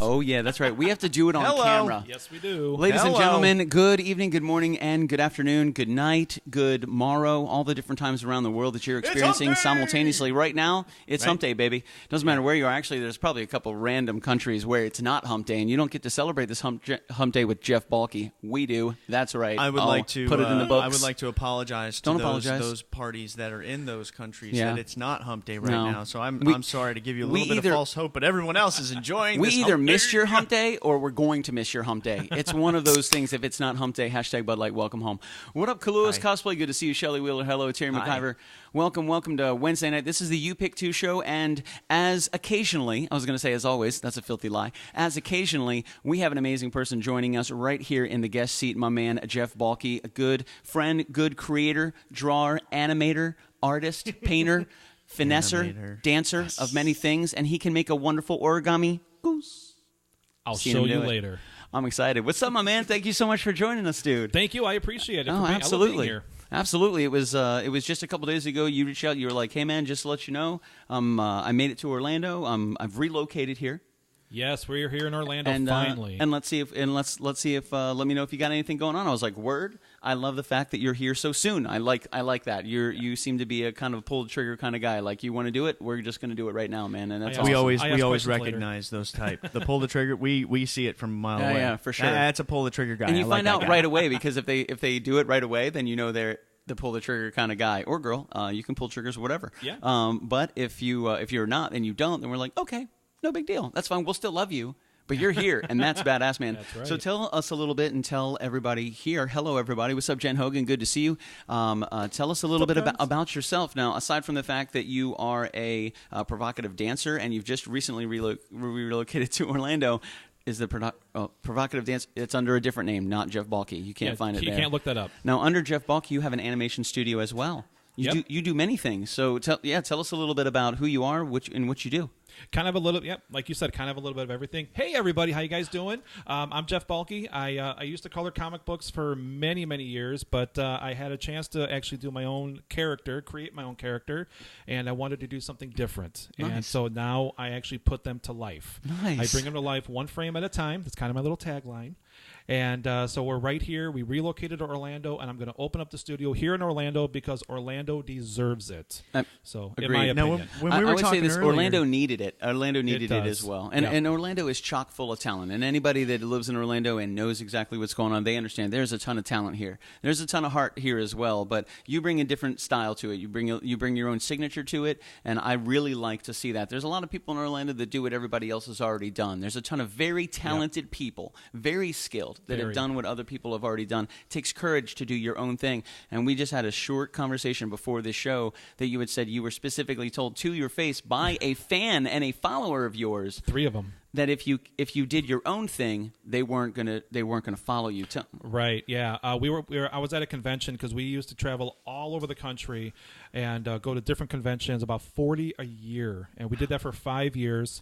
Oh, yeah, that's right. We have to do it on Hello. camera. Yes, we do. Ladies and Hello. gentlemen, good evening, good morning, and good afternoon, good night, good morrow, all the different times around the world that you're experiencing hump day! simultaneously. Right now, it's Right. hump day, baby. Doesn't matter where you are. Actually, there's probably a couple random countries where it's not hump day, and you don't get to celebrate this hump day with Jeff Balke. We do. That's right. I would I'll like to put it in the books. I would like to apologize to Don't apologize. those parties that are in those countries Yeah. that it's not hump day right No. now. So I'm sorry to give you a little bit of false hope, but everyone else is enjoying We this either hump missed day. your hump day or we're going to miss your hump day. It's one of those things. If it's not hump day, hashtag Bud Light, welcome home. What up, Kalua's Hi. Cosplay? Good to see you, Shelly Wheeler. Hello, Terry Hi. McIver. Welcome to Wednesday night. This is the YouPickTwo show, and as occasionally, I was going to say as always, that's a filthy lie, as occasionally, we have an amazing person joining us right here in the guest seat, my man, Jeff Balke, a good friend, good creator, drawer, animator, artist, painter, finesser, Animator. dancer of many things, and he can make a wonderful origami goose. I'll Seen show him you do it. later. I'm excited. What's up, my man? Thank you so much for joining us, dude. Thank you. I appreciate it. Oh, for being, I love absolutely. being here. Absolutely. It was just a couple days ago. You reached out. You were like, "Hey, man, just to let you know, I made it to Orlando. I've relocated here, Yes, we're here in Orlando and finally. and let's see if let me know if you got anything going on." I was like, "Word." I love the fact that you're here so soon. I like that. You seem to be a kind of pull the trigger kind of guy. Like, you want to do it, we're just going to do it right now, man. And that's I awesome. We Awesome. always I we ask always questions recognize those type. The pull the trigger. We see it from a mile away. Yeah, for sure. That's a pull the trigger guy. And you I like find that out guy. right away, because if they do it right away, then you know they're the pull the trigger kind of guy or girl. You can pull triggers, whatever. Yeah. But if you're not and you don't, then we're like, okay, no big deal. That's fine. We'll still love you. But you're here, and that's badass, man. That's right. So tell us a little bit and tell everybody here. Hello, everybody. What's up, Jen Hogan? Good to see you. Tell us a little bit about yourself. Now, aside from the fact that you are a provocative dancer and you've just recently relocated to Orlando, is the provocative dance? It's under a different name, not Jeff Balke. You can't find it You there. can't look that up. Now, under Jeff Balke, you have an animation studio as well. You do many things. So tell us a little bit about who you are, what you do. Kind of a little, like you said, kind of a little bit of everything. Hey, everybody, how you guys doing? I'm Jeff Balke. I used to color comic books for many, many years, but I had a chance to actually do my own character, create my own character, and I wanted to do something different. Nice. And so now I actually put them to life. Nice. I bring them to life one frame at a time. That's kind of my little tagline. And so we're right here. We relocated to Orlando, and I'm going to open up the studio here in Orlando because Orlando deserves it. So, in my agreed. Now, opinion. when we I were would say talking this: earlier, Orlando needed it. Orlando needed it does. as well, Yeah. and Orlando is chock full of talent. And anybody that lives in Orlando and knows exactly what's going on, they understand. There's a ton of talent here. There's a ton of heart here as well. But you bring a different style to it. You bring your own signature to it, and I really like to see that. There's a lot of people in Orlando that do what everybody else has already done. There's a ton of very talented people, very skilled, that have Very. done what other people have already done. It takes courage to do your own thing. And we just had a short conversation before this show that you had said you were specifically told to your face by a fan and a follower of yours 3 of them. that if you did your own thing, they weren't gonna follow you. Right. Yeah. I was at a convention because we used to travel all over the country and go to different conventions, about 40 a year, and we did that for 5 years.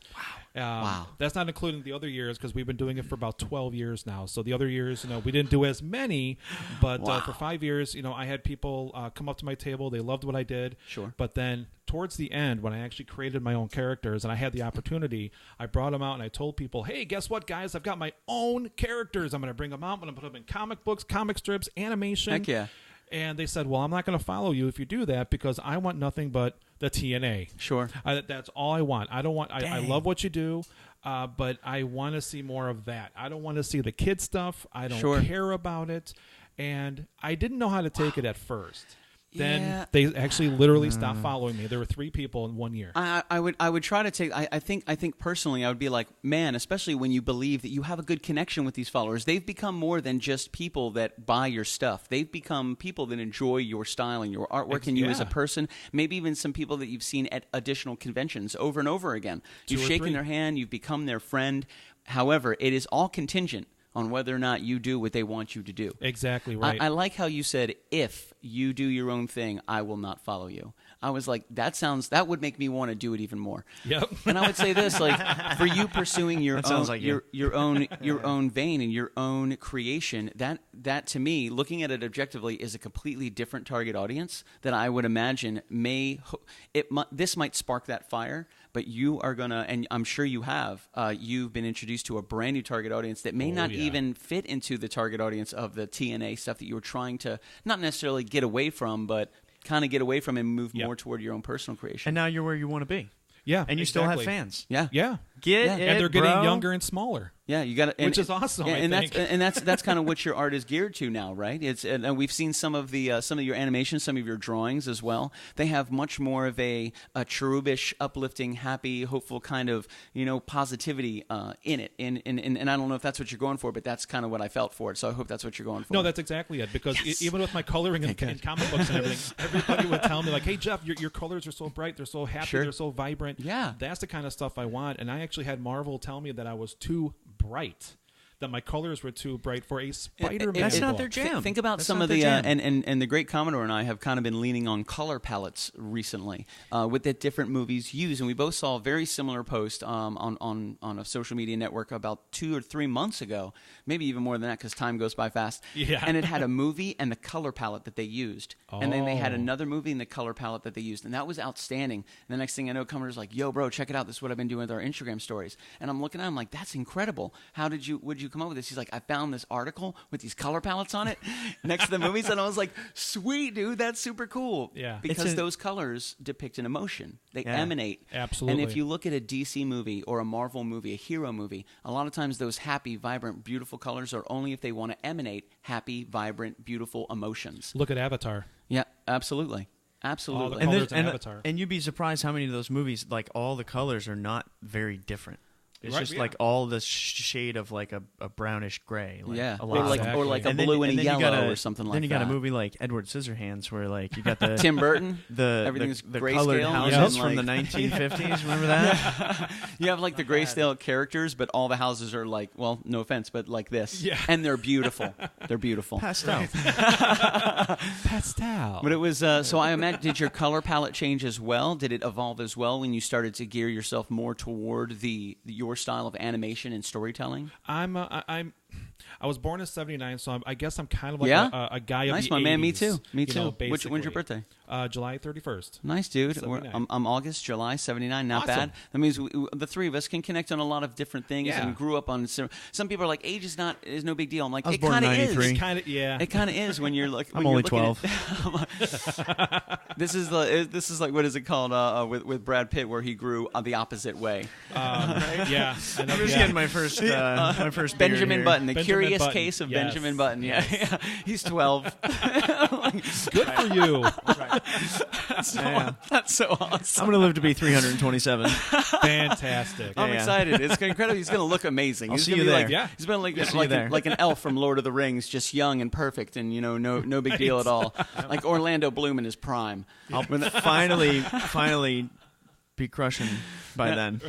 Wow. That's not including the other years because we've been doing it for about 12 years now. So the other years, we didn't do as many, but for 5 years, I had people come up to my table. They loved what I did. Sure. But then towards the end, when I actually created my own characters and I had the opportunity, I brought them out and I told people, hey, guess what, guys? I've got my own characters. I'm going to bring them out. I'm going to put them in comic books, comic strips, animation. Heck yeah. And they said, well, I'm not going to follow you if you do that because I want nothing but the TNA. Sure. That's all I want. I don't want. I love what you do, but I want to see more of that. I don't want to see the kid stuff. I don't care about it. And I didn't know how to take it at first. Then they actually literally stopped following me. There were 3 people in 1 year. I would try to take. I think personally, I would be like, man, especially when you believe that you have a good connection with these followers. They've become more than just people that buy your stuff. They've become people that enjoy your style and your artwork and you as a person. Maybe even some people that you've seen at additional conventions over and over again. You've shaken their hand. You've become their friend. However, it is all contingent on whether or not you do what they want you to do. Exactly right. I like how you said, if you do your own thing, I will not follow you. I was like, that would make me want to do it even more. Yep. And I would say this, like, for you pursuing your own, like your own vein and your own creation, that to me, looking at it objectively, is a completely different target audience that I would imagine this might spark that fire, but you are going to, and I'm sure you have, you've been introduced to a brand new target audience that may not even fit into the target audience of the TNA stuff that you were trying to not necessarily get away from, but kind of get away from and move more toward your own personal creation. And now you're where you want to be. Yeah, and you still have fans. Yeah. Get it, and they're getting bro. younger and smaller. Yeah, you got which is awesome. Yeah, I think. that's kind of what your art is geared to now, right? And we've seen some of your animations, some of your drawings as well. They have much more of a cherubish, uplifting, happy, hopeful kind of positivity in it. And I don't know if that's what you're going for, but that's kind of what I felt for it. So I hope that's what you're going for. No, that's exactly it. Because even with my coloring in comic books and everything, everybody would tell me like, "Hey Jeff, your colors are so bright, they're so happy, they're so vibrant." Yeah, that's the kind of stuff I want. And I actually had Marvel tell me that I was too bright, that my colors were too bright for a Spider-Man. That's not their jam. Think about some of the and the great Commodore and I have kind of been leaning on color palettes recently with the different movies use, and we both saw a very similar post on a social media network about 2 or 3 months ago, maybe even more than that because time goes by fast. Yeah. And it had a movie and the color palette that they used, and then they had another movie and the color palette that they used, and that was outstanding. And the next thing I know, Commodore's like, "Yo, bro, check it out. This is what I've been doing with our Instagram stories." And I'm looking at him like, "That's incredible. Would you come up with this?" He's like, "I found this article with these color palettes on it next to the movies," and I was like, "Sweet, dude, that's super cool." Yeah, because those colors depict an emotion. They emanate. Absolutely. And if you look at a DC movie or a Marvel movie, a hero movie, a lot of times those happy, vibrant, beautiful colors are only if they want to emanate happy, vibrant, beautiful emotions. Look at Avatar. Yeah, absolutely. Absolutely. And you'd be surprised how many of those movies, like all the colors are not very different. It's just like all the shade of like a brownish gray. Like or like a blue and a yellow or something like that. Then you got a movie like Edward Scissorhands where like you got the Tim Burton, everything's the colored houses from the 1950s. Remember that? You have like the grayscale characters, but all the houses are like, well, no offense, but like this. Yeah. And they're beautiful. They're beautiful. Pastel. Pastel. But it was so I imagine, did your color palette change as well? Did it evolve as well when you started to gear yourself more toward your style of animation and storytelling? I was born in '79, so I guess I'm kind of like a guy of the 80s. Nice, my man. Me too. Basically. When's your birthday? July 31st. Nice, dude. I'm August, July, 79. Not bad. That means the three of us can connect on a lot of different things and grew up on. Some people are like, age is no big deal. I'm like, it kind of is. It kind of is when you're like. I'm only 12. This is like, what is it called with Brad Pitt, where he grew the opposite way. Right? Yeah. I'm just getting my first Benjamin Button, the Curious Button. Case of Benjamin Button. Yeah. He's 12. Good for you. That's so awesome. I'm going to live to be 327. Fantastic. I'm excited. It's incredible. He's going to look amazing. He's going to be there. He's been like an elf from Lord of the Rings, just young and perfect, and no big deal at all. Like Orlando Bloom in his prime. I'll finally be crushing by then.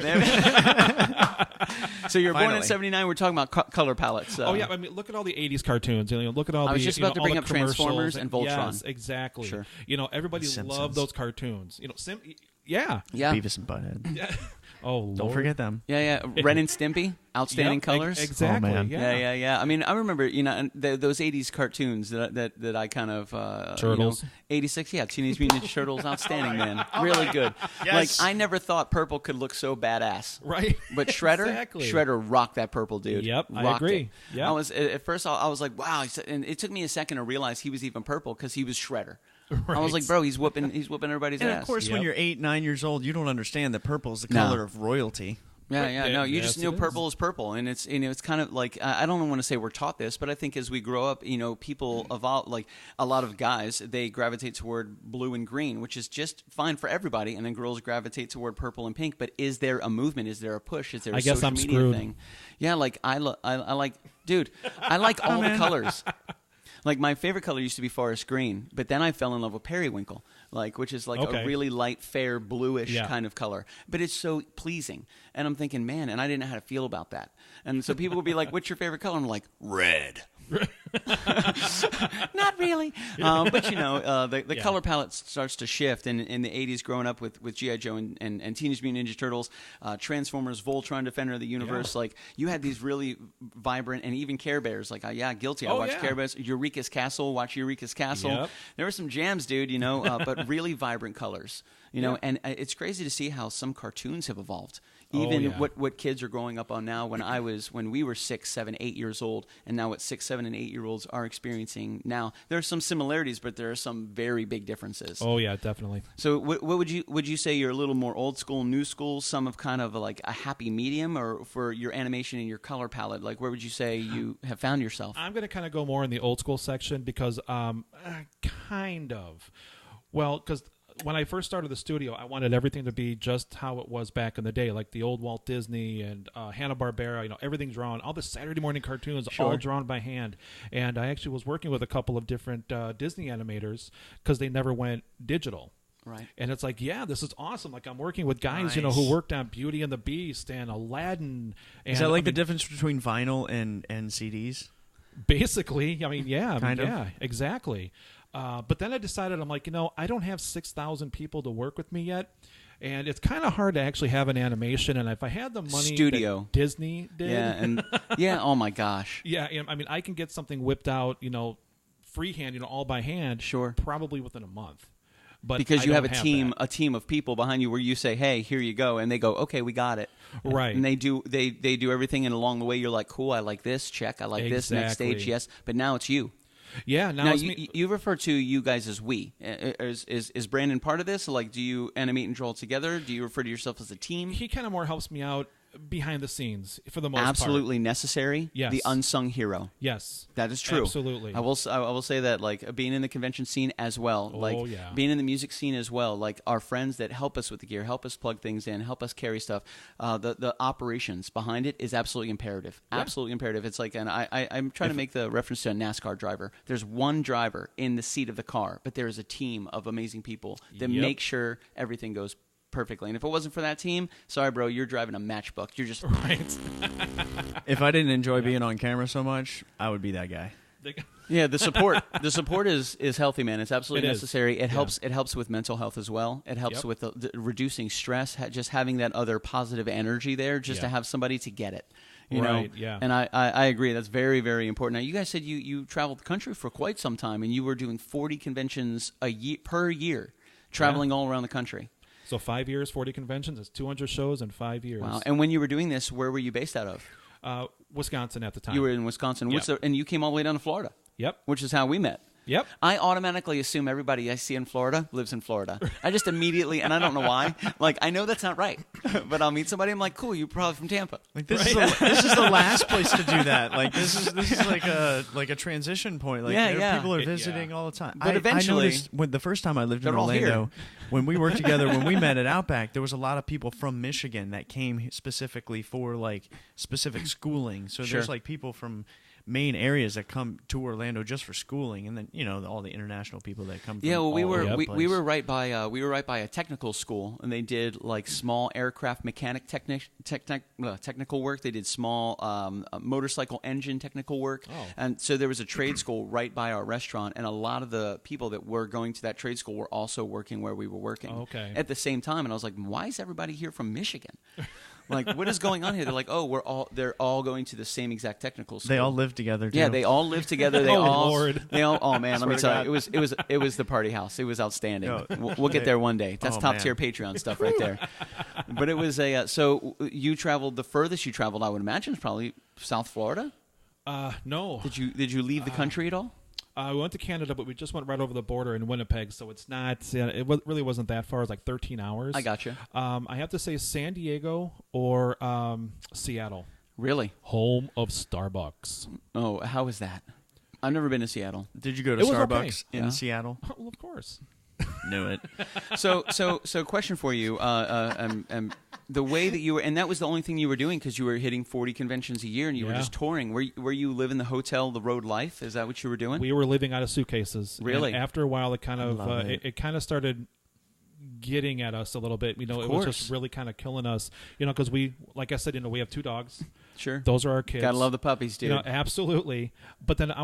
So you're born in '79. We're talking about color palettes. Oh yeah, I mean, look at all the '80s cartoons. Look at all I was just about to bring up Transformers and Voltron. Yes, exactly. Sure. Everybody loved those cartoons. Yeah. Beavis and Butthead. Yeah. Oh, Lord. Don't forget them. Yeah. Ren and Stimpy, outstanding colors. Exactly. Oh, man. Yeah. I mean, I remember those '80s cartoons that I kind of Turtles. '86. Yeah, Teenage Mutant Ninja Turtles, outstanding, man. Really good. Yes. Like I never thought purple could look so badass. Right. But Shredder rocked that purple, dude. Yep, rocked I agree. Yeah. At first I was like, wow, and it took me a second to realize he was even purple because he was Shredder. Right. I was like, bro, he's whooping everybody's ass. And of course, when you're 8, 9 years old, you don't understand that purple is the color of royalty. Yeah. No, you just know purple is purple, and it's it's kind of like I don't want to say we're taught this, but I think as we grow up, people evolve. Like a lot of guys, they gravitate toward blue and green, which is just fine for everybody, and then girls gravitate toward purple and pink. But is there a movement? Is there a push? Is there a social media screwed. thing? Yeah, like I like, dude, I like all the colors. Like my favorite color used to be forest green, but then I fell in love with periwinkle, which is like a really light, fair, bluish kind of color. But it's so pleasing, and I'm thinking, man, and I didn't know how to feel about that. And so people would be like, "What's your favorite color?" I'm like, red. Not really. But, the color palette starts to shift. And in the 80s, growing up with G.I. Joe and Teenage Mutant Ninja Turtles, Transformers, Voltron, Defender of the Universe, like, you had these really vibrant, and even Care Bears. Like, guilty. I watched Care Bears. Eureka's Castle, watch Eureka's Castle. Yep. There were some jams, dude, but really vibrant colors. And it's crazy to see how some cartoons have evolved. Even what kids are growing up on now. When we were 6, 7, 8 years old, and now what 6, 7, and 8 year olds are experiencing now. There are some similarities, but there are some very big differences. Oh yeah, definitely. So what would you say you're a little more old school, new school, some of kind of like a happy medium, or for your animation and your color palette, like where would you say you have found yourself? I'm going to kind of go more in the old school section because because when I first started the studio, I wanted everything to be just how it was back in the day, like the old Walt Disney and Hanna-Barbera, everything drawn, all the Saturday morning cartoons, all drawn by hand. And I actually was working with a couple of different Disney animators because they never went digital. Right. And it's like, this is awesome. Like, I'm working with guys, who worked on Beauty and the Beast and Aladdin. And, is that like the difference between vinyl and CDs? Basically. Exactly. But then I decided, I'm like, I don't have 6,000 people to work with me yet. And it's kind of hard to actually have an animation. And if I had the money that Disney did. Oh my gosh. I can get something whipped out, freehand, all by hand. Sure. Probably within a month. But because you have a team of people behind you where you say, hey, here you go. And they go, okay, we got it. Right. And they do everything. And along the way, you're like, cool, I like this. Check. I like this. Next stage. Yes. But now it's you. Yeah. Now you refer to you guys as we. Is Brandon part of this? Like, do you animate and draw together? Do you refer to yourself as a team? He kind of more helps me out behind the scenes for the most part. Absolutely necessary. Yes. The unsung hero. Yes. That is true. Absolutely. I will say that, like, being in the convention scene as well, being in the music scene as well, like our friends that help us with the gear, help us plug things in, help us carry stuff, the operations behind it is absolutely imperative. Yeah. Absolutely imperative. It's like, and I'm trying to make the reference to a NASCAR driver. There's one driver in the seat of the car, but there is a team of amazing people that make sure everything goes perfectly. And if it wasn't for that team, sorry, bro, you're driving a matchbook. You're just right. If I didn't enjoy being on camera so much, I would be that guy. Yeah, the support is healthy, man. It's absolutely necessary. It helps with mental health as well. It helps with the reducing stress. Just having that other positive energy there, just to have somebody to get it. You know? Yeah. And I agree. That's very, very important. Now, you guys said you traveled the country for quite some time, and you were doing 40 conventions per year, traveling all around the country. So 5 years, 40 conventions. It's 200 shows in 5 years. Wow. And when you were doing this, where were you based out of? Wisconsin at the time. You were in Wisconsin. Yep. And you came all the way down to Florida. Yep. Which is how we met. Yep. I automatically assume everybody I see in Florida lives in Florida. I just immediately, and I don't know why, like, I know that's not right, but I'll meet somebody, I'm like, cool, you're probably from Tampa. Like, this is the last place to do that. Like, this is like a transition point. Like, people are visiting all the time. But eventually, I noticed the first time I lived in Orlando, when we worked together, when we met at Outback, there was a lot of people from Michigan that came specifically for, like, specific schooling. So there's, like, people from main areas that come to Orlando just for schooling, and then all the international people that come. Yeah, well, we were right by a a technical school, and they did like small aircraft mechanic technical work. They did small motorcycle engine technical work, and so there was a trade school right by our restaurant, and a lot of the people that were going to that trade school were also working where we were working at the same time. And I was like, why is everybody here from Michigan? Like, what is going on here? They're like, they're all going to the same exact technical school. They all live together, too. Yeah, they all live together. Lord. Oh man, let me tell you, it was the party house. It was outstanding. We'll get there one day. That's top tier Patreon stuff right there. But it was so you traveled, the furthest you traveled, I would imagine, is probably South Florida. No. Did you leave the country at all? We went to Canada, but we just went right over the border in Winnipeg, so it's not. Really wasn't that far. It was like 13 hours. I gotcha. I have to say San Diego or Seattle. Really? Home of Starbucks. Oh, how is that? I've never been to Seattle. Did you go to Starbucks in Seattle? Well, of course. Knew it. So question for you. The way that you were, and that was the only thing you were doing because you were hitting 40 conventions a year and you were just touring. Were you living the hotel, the road life? Is that what you were doing? We were living out of suitcases. Really? And after a while, it kind of it kind of started getting at us a little bit. It was just really kind of killing us. Because we, like I said, we have 2 dogs. Sure. Those are our kids. Gotta love the puppies, dude. Absolutely. But then I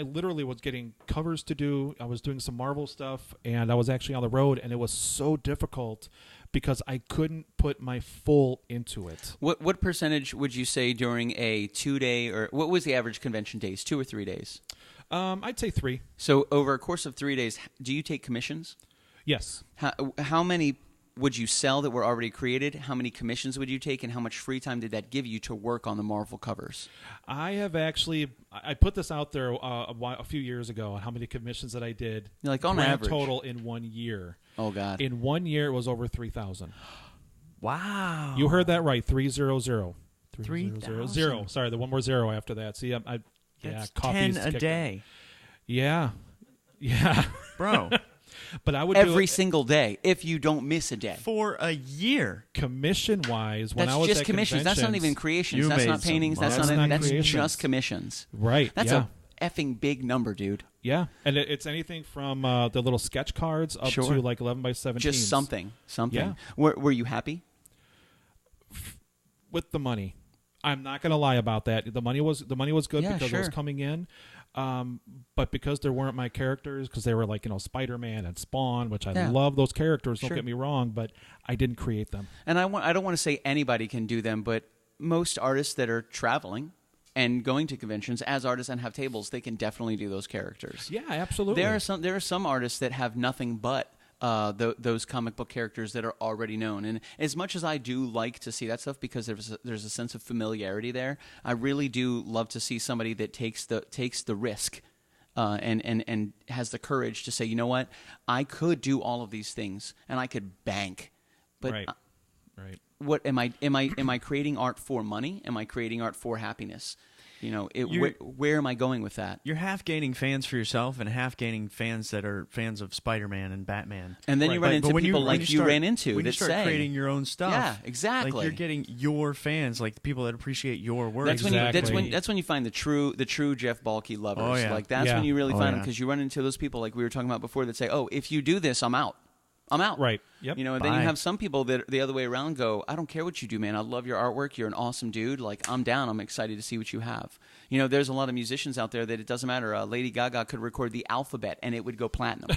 literally was getting covers to do. I was doing some Marvel stuff, and I was actually on the road, and it was so difficult because I couldn't put my full into it. What percentage would you say during a 2-day, or what was the average convention days, 2 or 3 days? I'd say 3. So over a course of 3 days, do you take commissions? Yes. How many would you sell that were already created? How many commissions would you take, and how much free time did that give you to work on the Marvel covers? I put this out there a few years ago on how many commissions that I did. Like on average. Total in 1 year. Oh, God. In 1 year, it was over 3,000. Wow. You heard that right, 300. 3,000. Sorry, the one more zero after that. See, That's coffee's 10 a day. Yeah. Bro. But I would every single day if you don't miss a day for a year. Commission wise, when that's I was just at commissions. That's not even creations. That's not paintings. That's just commissions. Right. That's a effing big number, dude. Yeah, and it's anything from the little sketch cards up to like 11 by 17. Just something. Yeah. Were you happy with the money? I'm not going to lie about that. The money was good because it was coming in. But because there weren't my characters, because they were like, Spider-Man and Spawn, which I love those characters, don't get me wrong, but I didn't create them. And I don't want to say anybody can do them, but most artists that are traveling and going to conventions as artists and have tables, they can definitely do those characters. Yeah, absolutely. There are some artists that have nothing but those comic book characters that are already known. And as much as I do like to see that stuff because there's a sense of familiarity there, I really do love to see somebody that takes the risk and has the courage to say, you know what, I could do all of these things and I could bank, but right. What am I creating art for money? Am I creating art for happiness? Where am I going with that? You're half gaining fans for yourself and half gaining fans that are fans of Spider-Man and Batman. And then you run into people like you ran into when that you start say, creating your own stuff. Yeah, exactly. Like you're getting your fans, like the people that appreciate your work. That's when you find the true Jeff Balke lovers. Oh, yeah. Like that's when you really find them, because you run into those people like we were talking about before that say, "Oh, if you do this, I'm out." Right. Yep. And then you have some people that the other way around go, I don't care what you do, man. I love your artwork. You're an awesome dude. Like, I'm down. I'm excited to see what you have. There's a lot of musicians out there that it doesn't matter. Lady Gaga could record the alphabet and it would go platinum.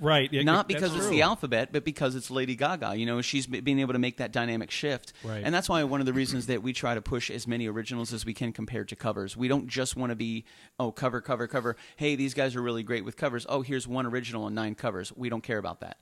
Right. Yeah, not because it's the alphabet, but because it's Lady Gaga. She's being able to make that dynamic shift. Right. And that's why one of the reasons that we try to push as many originals as we can compared to covers. We don't just want to be, cover. Hey, these guys are really great with covers. Oh, here's one original and 9 covers. We don't care about that.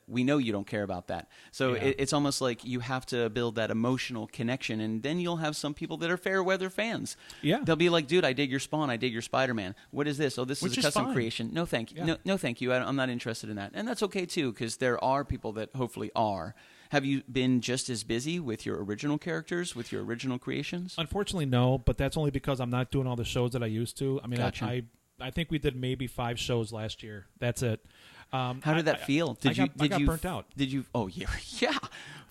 We know you don't care about that. So it's almost like you have to build that emotional connection, and then you'll have some people that are fair weather fans. Yeah. They'll be like, dude, I dig your Spawn. I dig your Spider-Man. What is this? Oh, this is a custom creation. No, thank you. Yeah. No, thank you. I'm not interested in that. And that's okay, too, because there are people that hopefully are. Have you been just as busy with your original characters, with your original creations? Unfortunately, no, but that's only because I'm not doing all the shows that I used to. I mean, gotcha. I think we did maybe 5 shows last year. That's it. How did that feel? I got burnt out. Did you? Oh, yeah.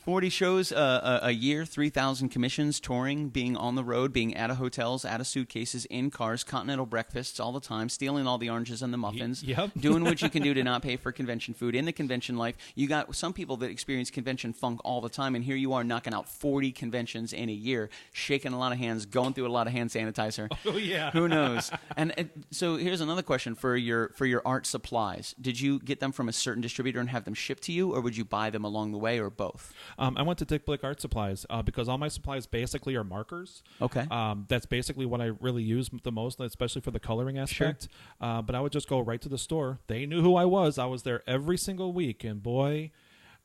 40 shows a year, 3,000 commissions, touring, being on the road, being out of hotels, out of suitcases, in cars, continental breakfasts all the time, stealing all the oranges and the muffins, doing what you can do to not pay for convention food. In the convention life, you got some people that experience convention funk all the time, and here you are knocking out 40 conventions in a year, shaking a lot of hands, going through a lot of hand sanitizer. Oh, yeah. Who knows? And so here's another question for your art supplies. Did you get them from a certain distributor and have them shipped to you, or would you buy them along the way, or both? I went to Dick Blick Art Supplies because all my supplies basically are markers. Okay. That's basically what I really use the most, especially for the coloring aspect. Sure. But I would just go right to the store. They knew who I was. I was there every single week, and boy,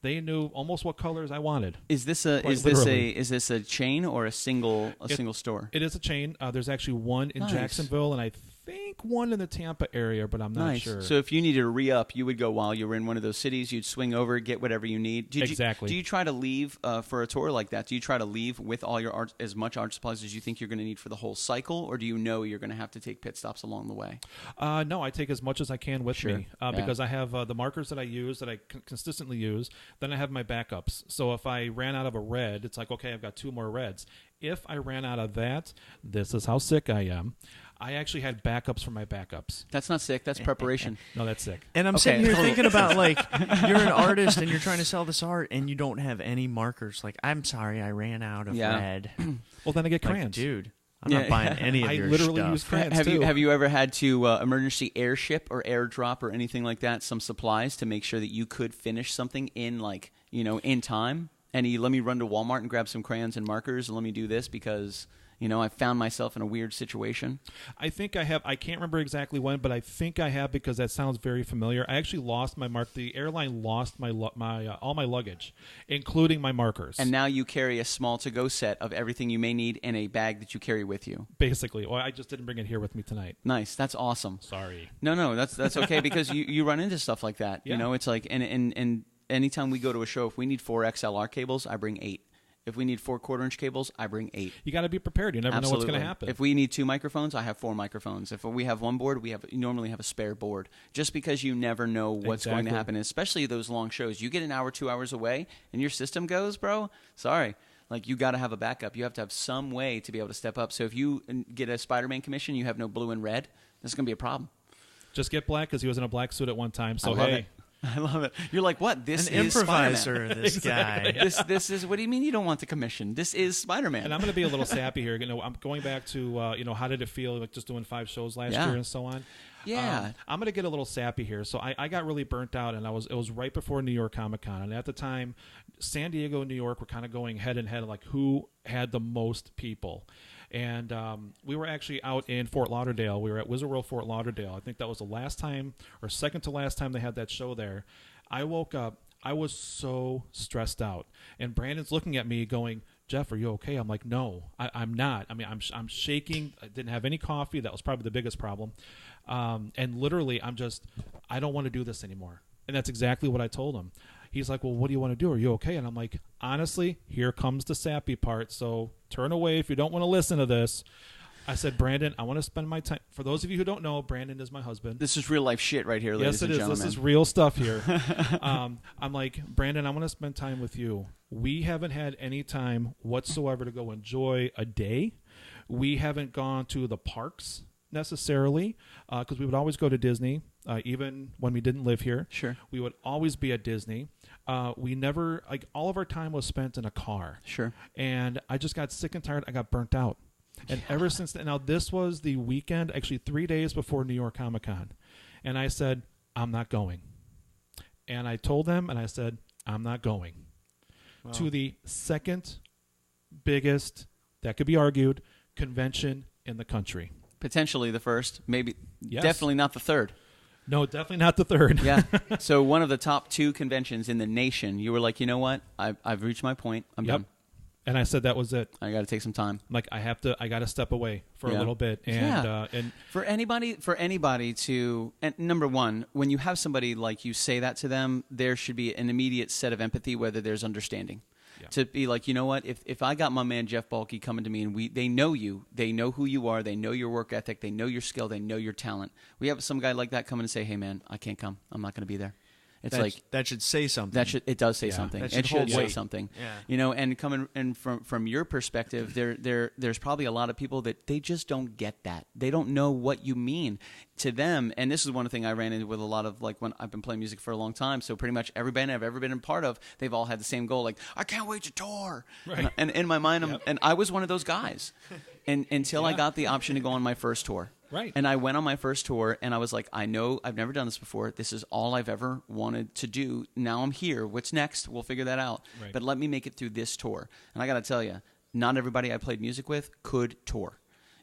they knew almost what colors I wanted. Is this a chain or a single store? It is a chain. There's actually one in Jacksonville, and I think one in the Tampa area, but I'm not sure. So if you needed to re-up, you would go while you were in one of those cities. You'd swing over, get whatever you need. Exactly. Do you try to leave for a tour like that? Do you try to leave with all your art, as much art supplies as you think you're going to need for the whole cycle, or do you know you're going to have to take pit stops along the way? No, I take as much as I can with me because I have the markers that I use that I consistently use. Then I have my backups. So if I ran out of a red, it's like, okay, I've got 2 more reds. If I ran out of that, this is how sick I am. I actually had backups for my backups. That's not sick. That's preparation. No, that's sick. And I'm sitting here thinking about, like, you're an artist and you're trying to sell this art and you don't have any markers. Like, I'm sorry, I ran out of red. Well, then I get crayons. Like, dude, I'm not buying any of your stuff. I literally use crayons, too. Have you ever had to emergency airship or airdrop or anything like that, some supplies to make sure that you could finish something in, like, in time? And let me run to Walmart and grab some crayons and markers and let me do this because... I found myself in a weird situation. I think I have. I can't remember exactly when, but I think I have because that sounds very familiar. I actually lost my mark. The airline lost my all my luggage, including my markers. And now you carry a small to-go set of everything you may need in a bag that you carry with you. Basically. Well, I just didn't bring it here with me tonight. Nice. That's awesome. Sorry. No, that's okay because you run into stuff like that. Yeah. It's like, and anytime we go to a show, if we need 4 XLR cables, I bring 8. If we need 4 quarter-inch cables, I bring 8. You got to be prepared. You never know what's going to happen. If we need 2 microphones, I have 4 microphones. If we have 1 board, you normally have a spare board. Just because you never know what's going to happen, especially those long shows. You get an hour, 2 hours away, and your system goes, bro. Sorry. Like, you got to have a backup. You have to have some way to be able to step up. So if you get a Spider-Man commission, you have no blue and red, that's going to be a problem. Just get black because he was in a black suit at one time. So, I love it. You're like, what? This An is improviser, Spider-Man. this guy. This is, what do you mean you don't want the commission? This is Spider-Man. And I'm going to be a little sappy here. I'm going back to, how did it feel like just doing 5 shows last year and so on. Yeah. I'm going to get a little sappy here. So I got really burnt out, and it was right before New York Comic Con. And at the time, San Diego and New York were kind of going head and head, like who had the most people. And we were actually out in Fort Lauderdale. We were at Wizard World Fort Lauderdale. I think that was the last time or second to last time they had that show there. I woke up. I was so stressed out. And Brandon's looking at me going, Jeff, are you okay? I'm like, no, I'm not. I mean, I'm shaking. I didn't have any coffee. That was probably the biggest problem. And literally, I don't want to do this anymore. And that's exactly what I told him. He's like, well, what do you want to do? Are you okay? And I'm like, honestly, here comes the sappy part. So turn away if you don't want to listen to this. I said, Brandon, I want to spend my time. For those of you who don't know, Brandon is my husband. This is real life shit right here, ladies and gentlemen. Yes, it is. This is real stuff here. I'm like, Brandon, I want to spend time with you. We haven't had any time whatsoever to go enjoy a day. We haven't gone to the parks necessarily because we would always go to Disney, even when we didn't live here. Sure. We would always be at Disney. We never, like, all of our time was spent in a car. Sure. And I just got sick and tired. I got burnt out. And ever since then, now this was the weekend, actually 3 days before New York Comic Con. And I said, I'm not going. And I told them, and I said, I'm not going. Wow. To the second biggest, that could be argued, convention in the country. Potentially the first, maybe, yes. Definitely not the third. No, definitely not the third. Yeah. So one of the top 2 conventions in the nation, you were like, you know what? I've reached my point. I'm done. And I said that was it. I got to take some time. Like I got to step away for a little bit. And and for anybody to, and number one, when you have somebody like you say that to them, there should be an immediate set of empathy, whether there's understanding. Yeah. To be like, you know what? If I got my man Jeff Balke coming to me and they know you, they know who you are, they know your work ethic, they know your skill, they know your talent. We have some guy like that come in and say, hey man, I can't come. I'm not going to be there. It's that should say something. It does say something. It should say something. Yeah. And coming and from your perspective, there's probably a lot of people that they just don't get that. They don't know what you mean to them. And this is one thing I ran into with a lot of, like, when I've been playing music for a long time. So pretty much every band I've ever been a part of, they've all had the same goal. Like, I can't wait to tour. Right. And in my mind, and I was one of those guys, until I got the option to go on my first tour. Right. And I went on my first tour, and I was like, I know I've never done this before. This is all I've ever wanted to do. Now I'm here. What's next? We'll figure that out. Right. But let me make it through this tour. And I got to tell you, not everybody I played music with could tour.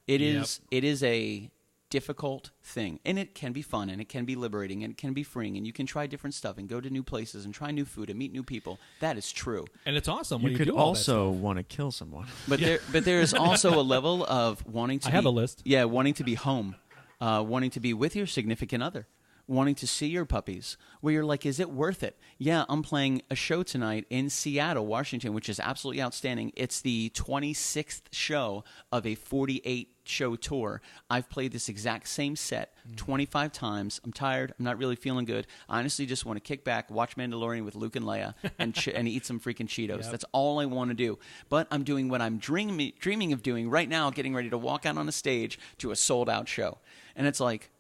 It is a difficult thing. And it can be fun, and it can be liberating, and it can be freeing, and you can try different stuff and go to new places and try new food and meet new people. That is true. And it's awesome when you you could do all also want to kill someone. But there is also a level of wanting to I have a list. Yeah, wanting to be home. Wanting to be with your significant other, wanting to see your puppies, where you're like, is it worth it? Yeah, I'm playing a show tonight in Seattle, Washington, which is absolutely outstanding. It's the 26th show of a 48-show tour. I've played this exact same set 25 times. I'm tired. I'm not really feeling good. I honestly just want to kick back, watch Mandalorian with Luke and Leia, and eat some freaking Cheetos. Yep. That's all I want to do. But I'm doing what I'm dreaming of doing right now, getting ready to walk out on a stage to a sold-out show. And it's like,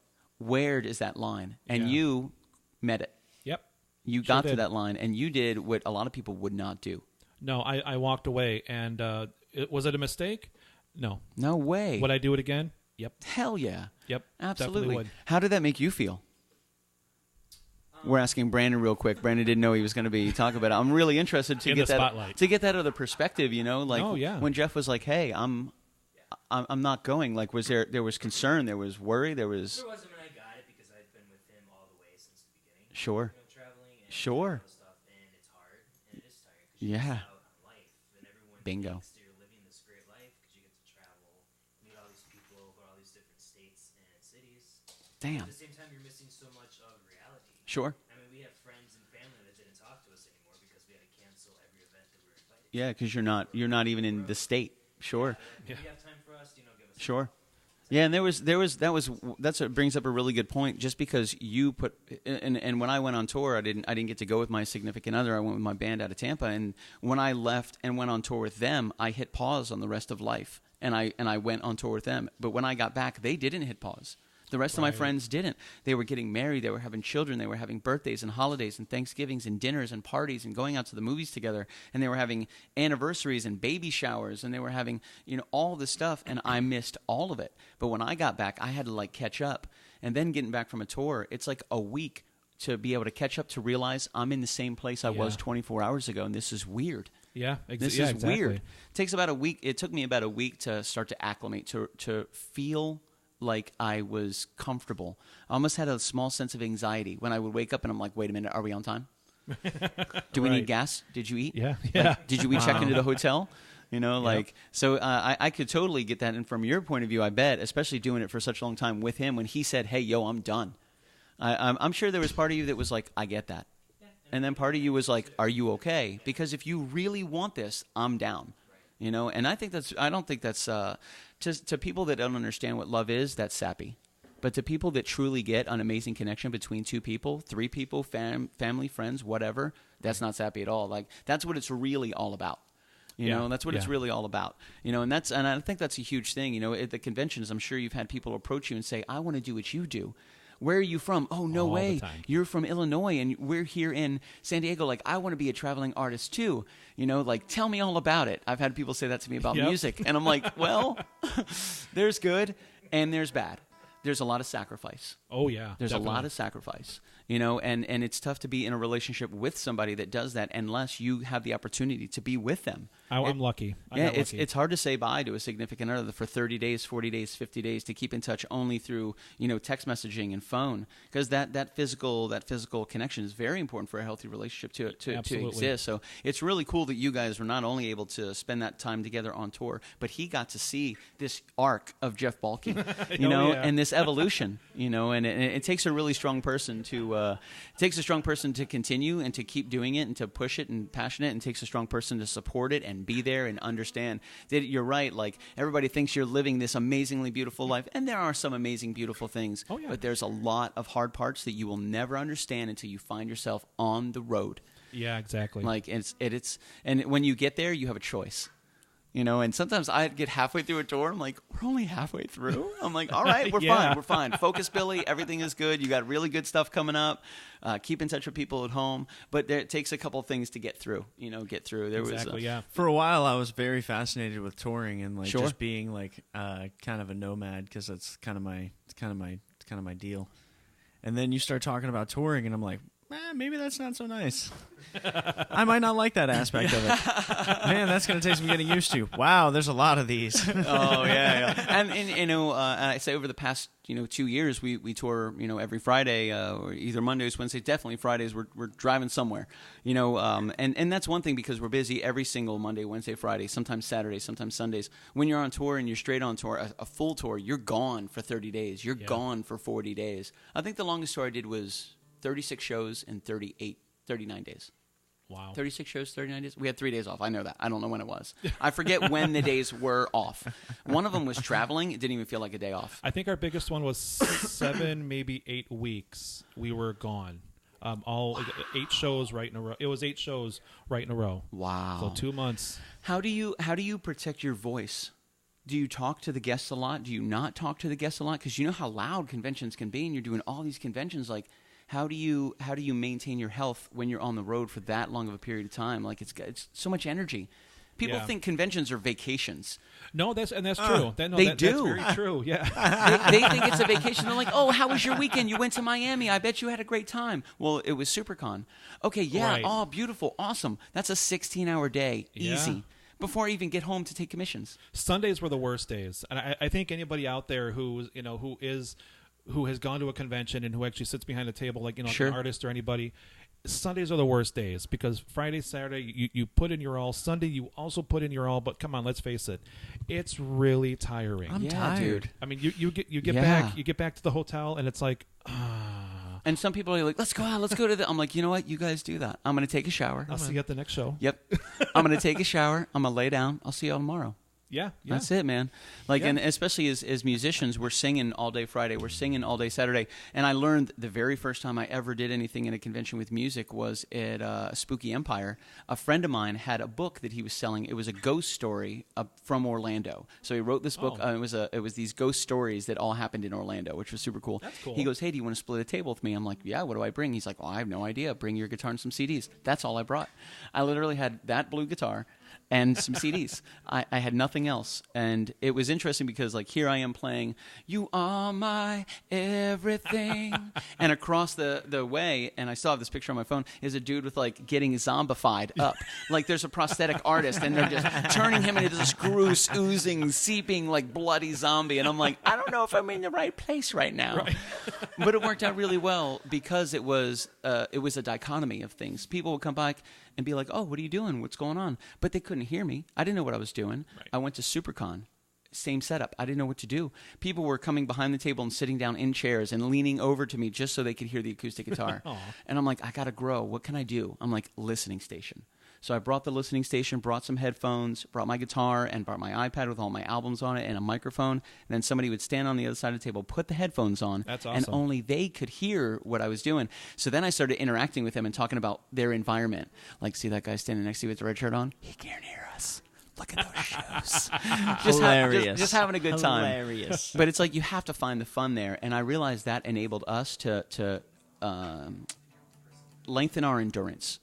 where is that line? And you met it. Yep. You got to that line, and you did what a lot of people would not do. No, I walked away, and was it a mistake? No. No way. Would I do it again? Yep. Hell yeah. Yep. Absolutely. Would. How did that make you feel? We're asking Brandon real quick. Brandon didn't know he was going to be talking about it. I'm really interested to get that other perspective, like when Jeff was like, hey, I'm not going. Like, there was concern, there was worry, there wasn't when I got it because I'd been with him all the way since the beginning. Sure. Traveling and sure. Stuff, and it's hard and it is tiring because you're out on life and everyone Bingo. thinks you're living this great life because you get to travel, meet all these people, go to all these different states and cities. Damn. At the same time, you're missing so much of reality. Sure. I mean, we have friends and family that didn't talk to us anymore because we had to cancel every event that we were invited to. Yeah, because you're not even in the state. Sure. Yeah. If you have time for us, give us. Sure. Yeah, and that's what brings up a really good point. Just because you put and when I went on tour, I didn't get to go with my significant other. I went with my band out of Tampa, and when I left and went on tour with them, I hit pause on the rest of life, and I went on tour with them. But when I got back, they didn't hit pause. The rest of my friends didn't. They were getting married. They were having children. They were having birthdays and holidays and Thanksgivings and dinners and parties and going out to the movies together. And they were having anniversaries and baby showers. And they were having, all this stuff. And I missed all of it. But when I got back, I had to, catch up. And then getting back from a tour, it's like a week to be able to catch up to realize I'm in the same place I was 24 hours ago. And this is weird. Yeah, this is weird. It takes about a week. It took me about a week to start to acclimate, to feel like I was comfortable. I almost had a small sense of anxiety when I would wake up and I'm like, wait a minute, are we on time? Do we need gas? Did you eat? Yeah. Did we check into the hotel? So I could totally get that. And from your point of view, I bet, especially doing it for such a long time with him, when he said, hey, yo, I'm done. I'm sure there was part of you that was like, I get that. And then part of you was like, are you okay? Because if you really want this, I'm down. And I don't think that's to people that don't understand what love is, that's sappy. But to people that truly get an amazing connection between two people, three people, family, friends, whatever, that's not sappy at all. Like, that's what it's really all about. That's what it's really all about. And I think that's a huge thing. At the conventions, I'm sure you've had people approach you and say, I want to do what you do. Where are you from? Oh, no way. You're from Illinois, and we're here in San Diego. Like, I want to be a traveling artist, too. Tell me all about it. I've had people say that to me about music. And I'm like, well, there's good and there's bad. There's a lot of sacrifice. Oh, yeah. There's definitely a lot of sacrifice. And it's tough to be in a relationship with somebody that does that unless you have the opportunity to be with them. I'm lucky. It's hard to say bye to a significant other for 30 days, 40 days, 50 days to keep in touch only through, text messaging and phone, because that physical connection is very important for a healthy relationship to exist. So it's really cool that you guys were not only able to spend that time together on tour, but he got to see this arc of Jeff Balke, and this evolution, and it takes a really strong person to continue and to keep doing it and to push it and passionate, and takes a strong person to support it and be there and understand that you're right. Like, everybody thinks you're living this amazingly beautiful life, and there are some amazing, beautiful things, but there's a lot of hard parts that you will never understand until you find yourself on the road. Yeah, exactly. Like, and when you get there, you have a choice. And sometimes I get halfway through a tour. I'm like, we're only halfway through. I'm like, all right, we're fine. Focus, Billy. Everything is good. You got really good stuff coming up. Keep in touch with people at home. But it takes a couple things to get through. For a while, I was very fascinated with touring and just being kind of a nomad, because that's kind of my deal. And then you start talking about touring, and I'm like, maybe that's not so nice. I might not like that aspect of it. Man, that's going to take some getting used to. Wow, there's a lot of these. Oh, yeah. And you know, I say over the past 2 years, we tour every Friday, or either Mondays, Wednesdays, definitely Fridays. We're driving somewhere, and that's one thing because we're busy every single Monday, Wednesday, Friday, sometimes Saturdays, sometimes Sundays. When you're on tour and you're straight on tour, a full tour, you're gone for 30 days. You're gone for 40 days. I think the longest tour I did was 36 shows in 39 days. Wow. 36 shows, 39 days? We had 3 days off. I know that. I don't know when it was. I forget when the days were off. One of them was traveling. It didn't even feel like a day off. I think our biggest one was 7, maybe 8 weeks. We were gone. 8 shows right in a row. It was 8 shows right in a row. Wow. So 2 months. How do you protect your voice? Do you talk to the guests a lot? Do you not talk to the guests a lot? Because you know how loud conventions can be, and you're doing all these conventions. Like, how do you maintain your health when you're on the road for that long of a period of time? Like, it's so much energy. People think conventions are vacations. No, that's true. They do. That's very true. Yeah. they think it's a vacation. They're like, "Oh, how was your weekend? You went to Miami. I bet you had a great time." Well, it was SuperCon. Okay, yeah. Right. Oh, beautiful, awesome. That's a 16-hour day, easy. Before I even get home to take commissions. Sundays were the worst days, and I think anybody out there who has gone to a convention and who actually sits behind a table, like like an artist or anybody, Sundays are the worst days because Friday, Saturday, you put in your all. Sunday, you also put in your all. But come on, let's face it, it's really tiring. I'm tired, dude. I mean, you get back to the hotel and it's like, And some people are like, let's go out, let's go to the... I'm like, you know what? You guys do that. I'm going to take a shower. I'll see you at the next show. Yep. I'm going to take a shower. I'm going to lay down. I'll see you all tomorrow. Yeah. That's it, man. Like, and especially as musicians, we're singing all day Friday, we're singing all day Saturday. And I learned the very first time I ever did anything in a convention with music was at Spooky Empire. A friend of mine had a book that he was selling. It was a ghost story from Orlando. So he wrote this book. It was these ghost stories that all happened in Orlando, which was super cool. That's cool. He goes, "Hey, do you want to split a table with me?" I'm like, "Yeah, what do I bring?" He's like, "Well, I have no idea. Bring your guitar and some CDs." That's all I brought. I literally had that blue guitar and some CDs. I had nothing else. And it was interesting because, like, here I am playing "You Are My Everything." And across the way, and I still have this picture on my phone, is a dude with, like, getting zombified up. Like, there's a prosthetic artist, and they're just turning him into this gross, oozing, seeping, like, bloody zombie. And I'm like, I don't know if I'm in the right place right now. Right. But it worked out really well because it was a dichotomy of things. People would come back and be like, "Oh, what are you doing? What's going on?" But they couldn't hear me. I didn't know what I was doing. Right. I went to SuperCon. Same setup. I didn't know what to do. People were coming behind the table and sitting down in chairs and leaning over to me just so they could hear the acoustic guitar. And I'm like, I got to grow. What can I do? I'm like, listening station. So I brought the listening station, brought some headphones, brought my guitar, and brought my iPad with all my albums on it and a microphone. And then somebody would stand on the other side of the table, put the headphones on, That's awesome. and only they could hear what I was doing. So then I started interacting with them and talking about their environment. Like, see that guy standing next to you with the red shirt on? He can't hear us. Look at those shoes. Hilarious. Just having a good time. Hilarious. But it's like you have to find the fun there. And I realized that enabled us to lengthen our endurance.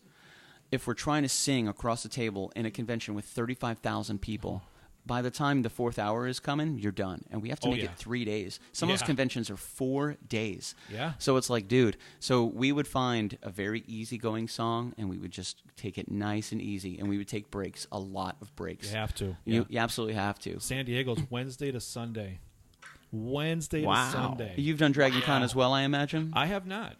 If we're trying to sing across the table in a convention with 35,000 people, by the time the 4th hour is coming, you're done. And we have to make it 3 days. Some of those conventions are 4 days. Yeah. So it's like, dude, so we would find a very easy-going song, and we would just take it nice and easy, and we would take breaks, a lot of breaks. You have to. You absolutely have to. San Diego's Wednesday to Sunday. Wednesday to Sunday. You've done Dragon Con as well, I imagine? I have not.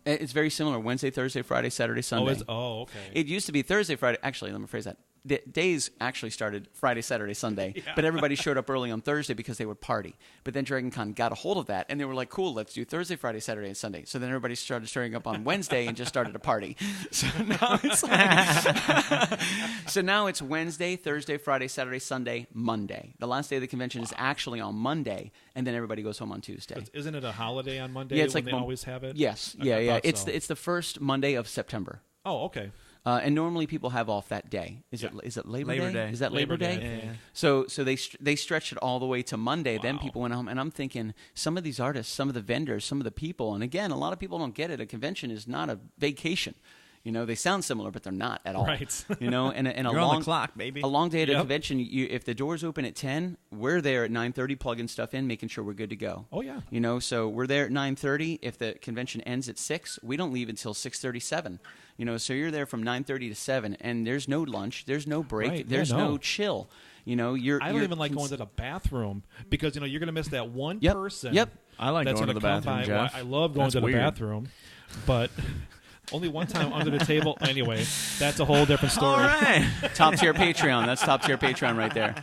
It's very similar. Wednesday, Thursday, Friday, Saturday, Sunday. Okay. It used to be Thursday, Friday. Actually, let me phrase that. The days actually started Friday, Saturday, Sunday, but everybody showed up early on Thursday because they would party. But then Dragon Con got a hold of that, and they were like, cool, let's do Thursday, Friday, Saturday, and Sunday. So then everybody started showing up on Wednesday and just started a party. So now it's like so now it's Wednesday, Thursday, Friday, Saturday, Sunday, Monday. The last day of the convention is actually on Monday, and then everybody goes home on Tuesday. Isn't it a holiday on Monday? Yeah, it's when like they always have it? Yes. It's the first Monday of September. Oh, okay. And normally people have off that day. Is it Labor Day? Is that Labor Day? Yeah. So they stretched it all the way to Monday. Wow. Then people went home, and I'm thinking some of these artists, some of the vendors, some of the people, and again, a lot of people don't get it. A convention is not a vacation. You know, they sound similar, but they're not at all. Right. You know, and a You're long on the clock, baby. A long day at a convention. If the doors open at 10, we're there at 9:30, plugging stuff in, making sure we're good to go. Oh yeah. You know, so we're there at 9:30. If the convention ends at 6, we don't leave until 6:37. You know, so you're there from 9:30 to 7, and there's no lunch, there's no break, Right. there's no chill. You know, I don't even like going to the bathroom because, you know, you're going to miss that one person. Yep. I like that's going to the bathroom, Jeff. I love going to the bathroom, but only one time under the table. Anyway, that's a whole different story. All right. Top tier Patreon. That's top tier Patreon right there.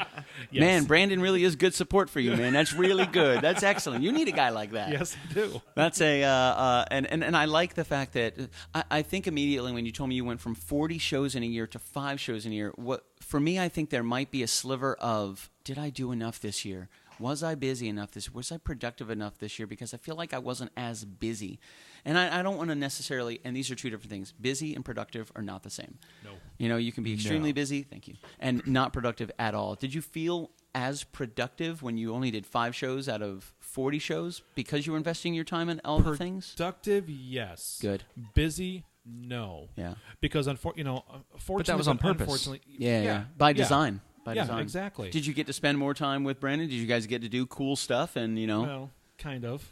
Yes. Man, Brandon really is good support for you, man. That's really good. That's excellent. You need a guy like that. Yes, I do. That's and I like the fact that I think immediately when you told me you went from 40 shows in a year to 5 shows in a year, for me, I think there might be a sliver of, did I do enough this year? Was I busy enough this year? Was I productive enough this year? Because I feel like I wasn't as busy. And I don't want to necessarily, and these are two different things. Busy and productive are not the same. No. You know, you can be extremely busy, thank you, and not productive at all. Did you feel as productive when you only did 5 shows out of 40 shows because you were investing your time in all the things? Productive, yes. Good. Busy, no. Yeah. Because, fortunately, but that was on purpose. Unfortunately, Yeah. By design. By yeah, design. exactly. Did you get to spend more time with Brandon? Did you guys get to do cool stuff? And, you know. Well, kind of.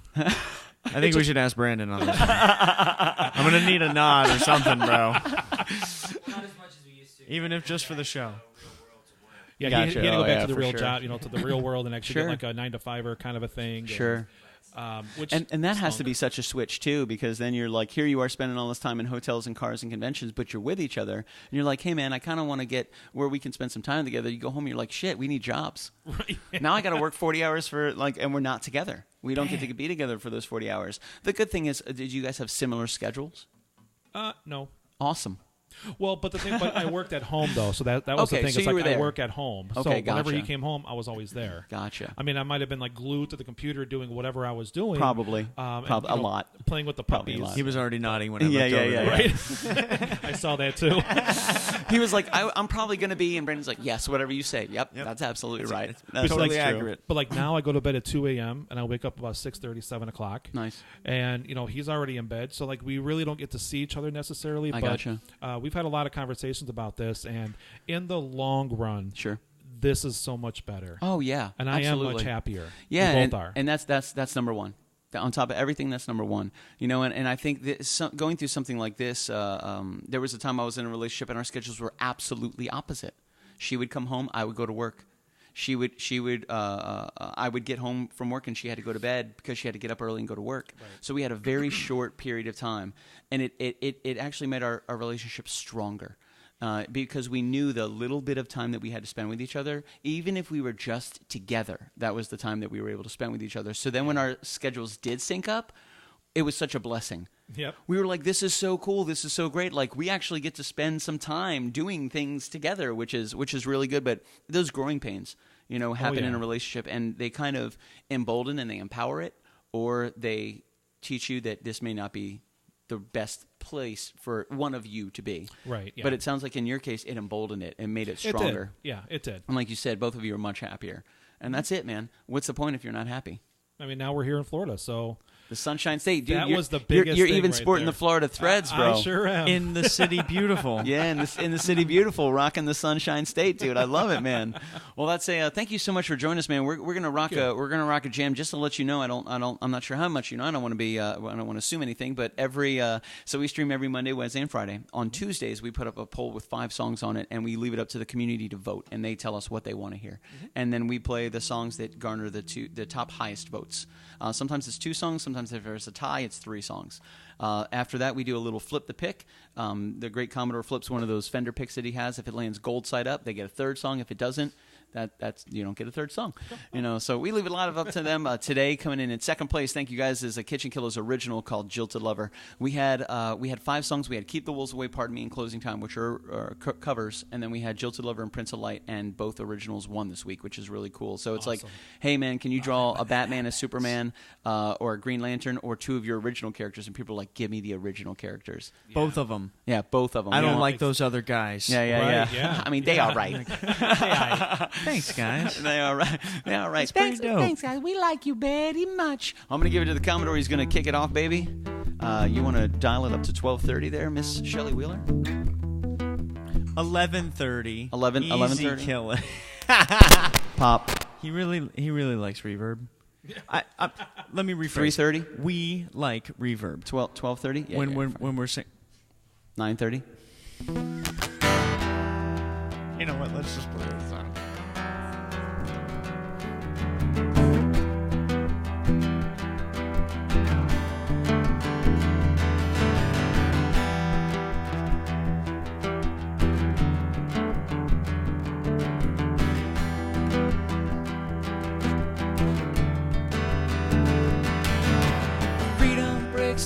I think we should ask Brandon on this one. I'm going to need a nod or something, bro. Not as much as we used to. Even if just for the show. Yeah, Gotcha. he had to go back to the for real sure. job, you know, to the real world and actually Sure. get like a 9-to-5er kind of a thing. Sure. Which And that has to be such a switch, too, because then you're like, here you are spending all this time in hotels and cars and conventions, but you're with each other. And you're like, hey, man, I kind of want to get where we can spend some time together. You go home and you're like, shit, we need jobs. Right. Now I got to work 40 hours and we're not together. We don't get to be together for those 40 hours. The good thing is, did you guys have similar schedules? No. Awesome. Well, but I worked at home though, so that was Okay, the thing. so It's you like were there. I work at home, so Okay, whenever he gotcha. came home, I was always there. Gotcha. I mean, I might have been like glued to the computer doing whatever I was doing. Probably. and, A lot. Playing with the Probably a puppies. lot. He was already nodding when I Yeah, looked yeah, over yeah, there. yeah. Right? I saw that too. He was like, I'm probably going to be, and Brandon's like, yes, whatever you say. Yep. That's absolutely right. That's totally true. accurate. But like now, I go to bed at 2 a.m. and I wake up about 6:30, 7 o'clock. Nice. And you know he's already in bed, so like we really don't get to see each other necessarily. I but gotcha. We've had a lot of conversations about this, and in the long run, Sure. this is so much better. Oh, yeah. And I absolutely. am much happier. Yeah, we and, both are. and that's number one. On top of everything, that's number one. You know, and I think that going through something like this, there was a time I was in a relationship and our schedules were absolutely opposite. She would come home, I would go to work. I would get home from work and she had to go to bed because she had to get up early and go to work. Right. So we had a very short period of time, and it actually made our relationship stronger. Because we knew the little bit of time that we had to spend with each other, even if we were just together, that was the time that we were able to spend with each other. So then when our schedules did sync up, it was such a blessing. Yep. We were like, this is so cool. This is so great. Like, we actually get to spend some time doing things together, which is really good. But those growing pains, you know, happen in a relationship, and they kind of embolden and they empower it, or they teach you that this may not be the best place for one of you to be. Right. Yeah. But it sounds like in your case, it emboldened it and made it stronger. It did. Yeah, it did. And like you said, both of you are much happier. And that's it, man. What's the point if you're not happy? I mean, now we're here in Florida, so The Sunshine State, dude. that You're- was the biggest You're thing even right sporting there. the Florida threads, bro. I sure am. In the city, beautiful. Yeah, in the city, beautiful, rocking the Sunshine State, dude. I love it, man. Well, that's thank you so much for joining us, man. We're gonna rock a jam. Just to let you know, I'm not sure how much you know. I don't want to be I don't want to assume anything, but so we stream every Monday, Wednesday, and Friday. On Tuesdays, we put up a poll with 5 songs on it, and we leave it up to the community to vote, and they tell us what they want to hear, and then we play the songs that garner the top highest votes. Sometimes it's 2 songs. Sometimes if there's a tie, it's 3 songs. After that, we do a little flip the pick. The great Commodore flips one of those Fender picks that he has. If it lands gold side up, they get a 3rd song. If it doesn't, that's you don't get a 3rd song. You know, so we leave it a lot of up to them. Today, coming in 2nd place, thank you guys, is a KitchenKillaz original called Jilted Lover. We had 5 songs. We had Keep the Wolves Away, Pardon Me, and Closing Time, which are covers, and then we had Jilted Lover and Prince of Light, and both originals won this week, which is really cool. So it's like, hey man, can you draw a Batman, a Superman, or a Green Lantern, or 2 of your original characters? And people are like, give me the original characters. Both of them. Yeah, both of them. I You don't know? like those other guys. Right, yeah. I mean, they are right. Thanks, guys. They are right. They are right. It's pretty dope. Thanks, guys. We like you very much. I'm going to give it to the Commodore. He's going to kick it off, baby. You want to dial it up to 12:30 there, Miss Shelley Wheeler? 11:30. 11:30. Kill it. Pop. He really likes reverb. Let me rephrase. 3:30. We like reverb. 12:30. Yeah, when we're saying 9:30. You know what? Let's just play this song.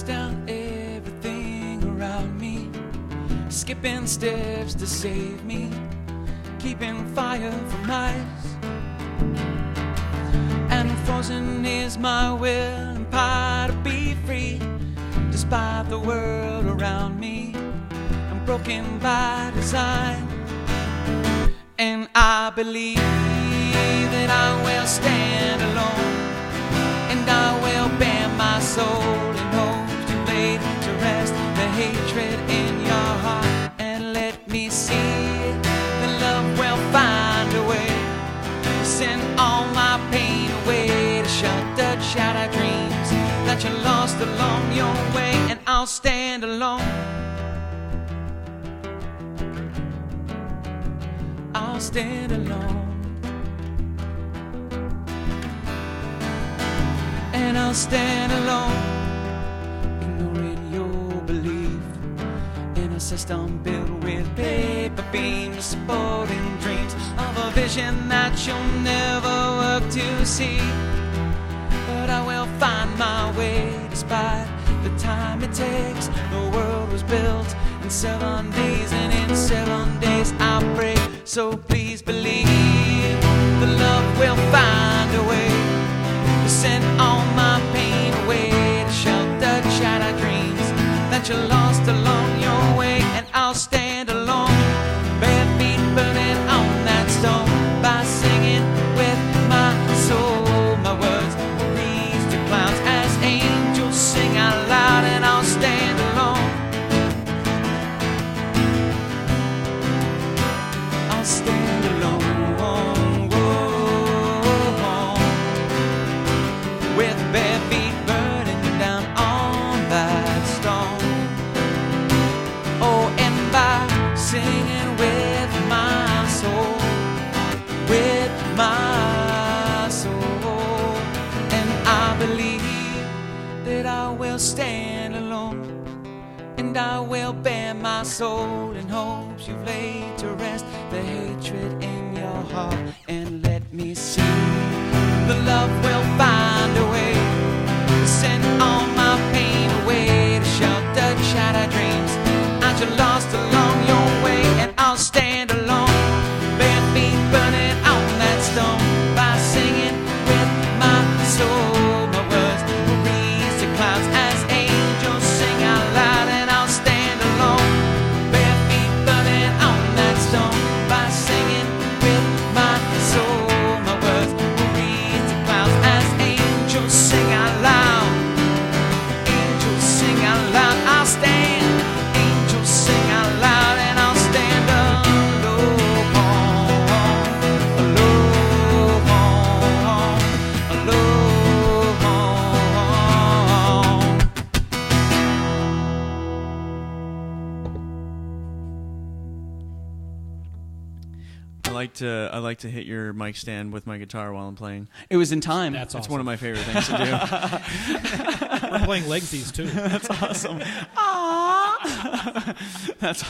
Down everything around me, skipping steps to save me, keeping fire from ice, and frozen is my will and power to be free, despite the world around me. I'm broken by design, and I believe that I will stand alone, and I will bear my soul in hope to rest the hatred in your heart, and let me see that love will find a way to send all my pain away, to shut the shattered dreams that you lost along your way, and I'll stand alone. I'll stand alone, and I'll stand alone. A system built with paper beams, supporting dreams of a vision that you'll never work to see. But I will find my way despite the time it takes. The world was built in 7 days, and in 7 days I pray. So please believe the love will find a way to send all my pain away, to shelter shattered dreams that you lost along your way, and I'll stand alone, bare feet burning on that stone, by singing with my soul. My words will reach to clouds as angels sing out loud, and I'll stand alone. I'll stand alone, whoa, with bare feet burning down on that stone. Singing with my soul, and I believe that I will stand alone, and I will bear my soul in hopes you've laid to rest the hatred in your heart, and let me see the love will find a way to send all my pain away, to shelter shattered dreams that you lost along your way, and I'll stand alone, bare feet burning on that stone, by singing with my soul. My words will reach the clouds as angels sing out loud, and I'll stand alone, bare feet burning on that stone, by singing with my soul. My words will reach the clouds as angels sing out loud. Angels sing out loud. I'll stand. Sing out loud, and I'll stand alone, I like to hit your mic stand with my guitar while I'm playing. It was in time. That's awesome. It's one of my favorite things to do. We're playing legsies too. That's awesome. That's.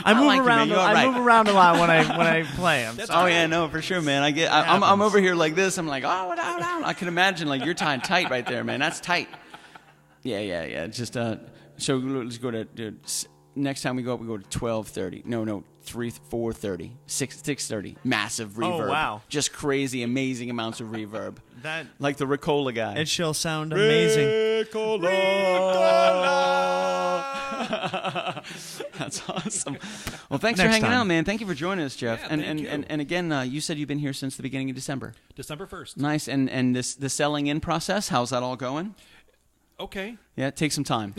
I move like around. I move around a lot when I play. Yeah, no, for sure, man. I'm over here like this. I'm like, oh, down. I can imagine like you're tying tight right there, man. That's tight. Yeah. Just so let's go to next time we go up, we go to 12:30. No. 4:30, 6:30. Massive reverb. Oh, wow. Just crazy, amazing amounts of reverb. That like the Ricola guy. It shall sound amazing. Ricola. That's awesome. Well, thanks for hanging out, man. Thank you for joining us, Jeff. Yeah, thank you. And again, you said you've been here since the beginning of December. December 1st. Nice. And the selling in process, how's that all going? Okay. Yeah, take some time.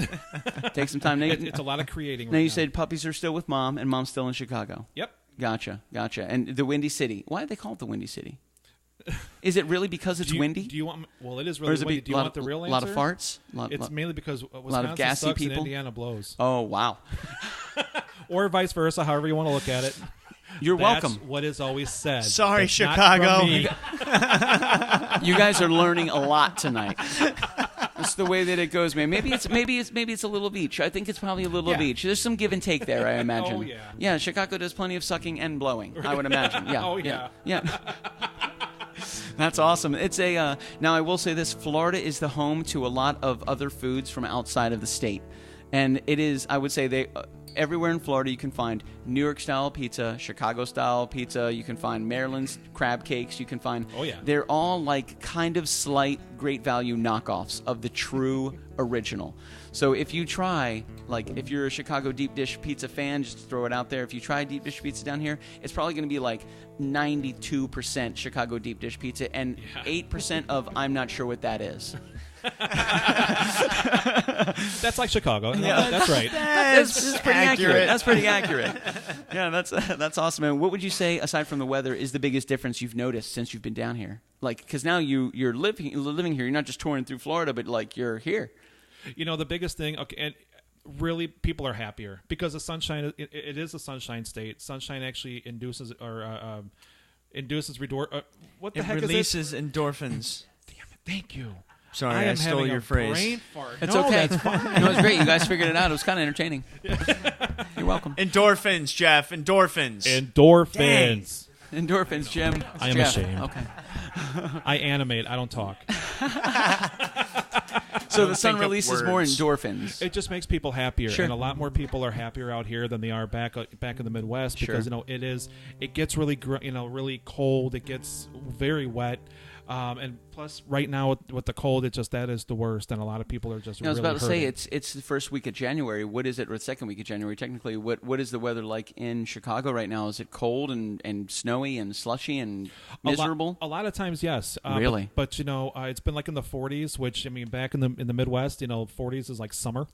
Take some time. Now, it's a lot of creating. Now you said puppies are still with mom, and mom's still in Chicago. Yep. Gotcha. And the Windy City. Why do they call it the Windy City? Is it really because it's windy? Do you want? Well, it is really windy. Do you want the real answer? A lot of farts. It's mainly because Wisconsin lot of gassy sucks people. and Indiana blows. Oh wow. Or vice versa, however you want to look at it. You're That's welcome. What is always said. Sorry, That's Chicago. You guys are learning a lot tonight. That's the way that it goes, man. Maybe it's a little of each. I think it's probably a little of each. There's some give and take there, I imagine. Oh, yeah. Yeah, Chicago does plenty of sucking and blowing, I would imagine. Yeah. Oh, yeah. That's awesome. It's a now I will say this, Florida is the home to a lot of other foods from outside of the state. And it is, I would say, everywhere in Florida you can find New York-style pizza, Chicago-style pizza, you can find Maryland's crab cakes, you can find... Oh, yeah. They're all like kind of slight, great value knockoffs of the true original. So if you try, like if you're a Chicago deep dish pizza fan, just throw it out there. If you try deep dish pizza down here, it's probably going to be like 92% Chicago deep dish pizza and 8% of I'm not sure what that is. That's like Chicago. Yeah. That's right. That's pretty accurate. That's pretty accurate. Yeah, that's awesome, man. What would you say, aside from the weather, is the biggest difference you've noticed since you've been down here? Like, because now you're living here. You're not just touring through Florida, but like you're here. You know, the biggest thing, okay, and really people are happier because the sunshine. It is a sunshine state. Sunshine actually induces what the heck is it? It releases endorphins. Damn it! Thank you. Sorry, I stole your phrase. Brain fart. It's no, okay. That's fine. No, it's great. You guys figured it out. It was kind of entertaining. You're welcome. Endorphins, Jeff. Endorphins. Endorphins. Endorphins, Jim. I am Jeff. ashamed. Okay. I animate. I don't talk. So the sun releases more endorphins. It just makes people happier, Sure. and a lot more people are happier out here than they are back in the Midwest because it gets really really cold. It gets very wet. And plus, right now with the cold, that is the worst, and a lot of people are just. I was really about to hurting. say it's the first week of January. What is it, or the second week of January? Technically, what is the weather like in Chicago right now? Is it cold and snowy and slushy and miserable? A lot of times, yes. Really? But it's been like in the 40s, which I mean, back in the Midwest, 40s is like summer.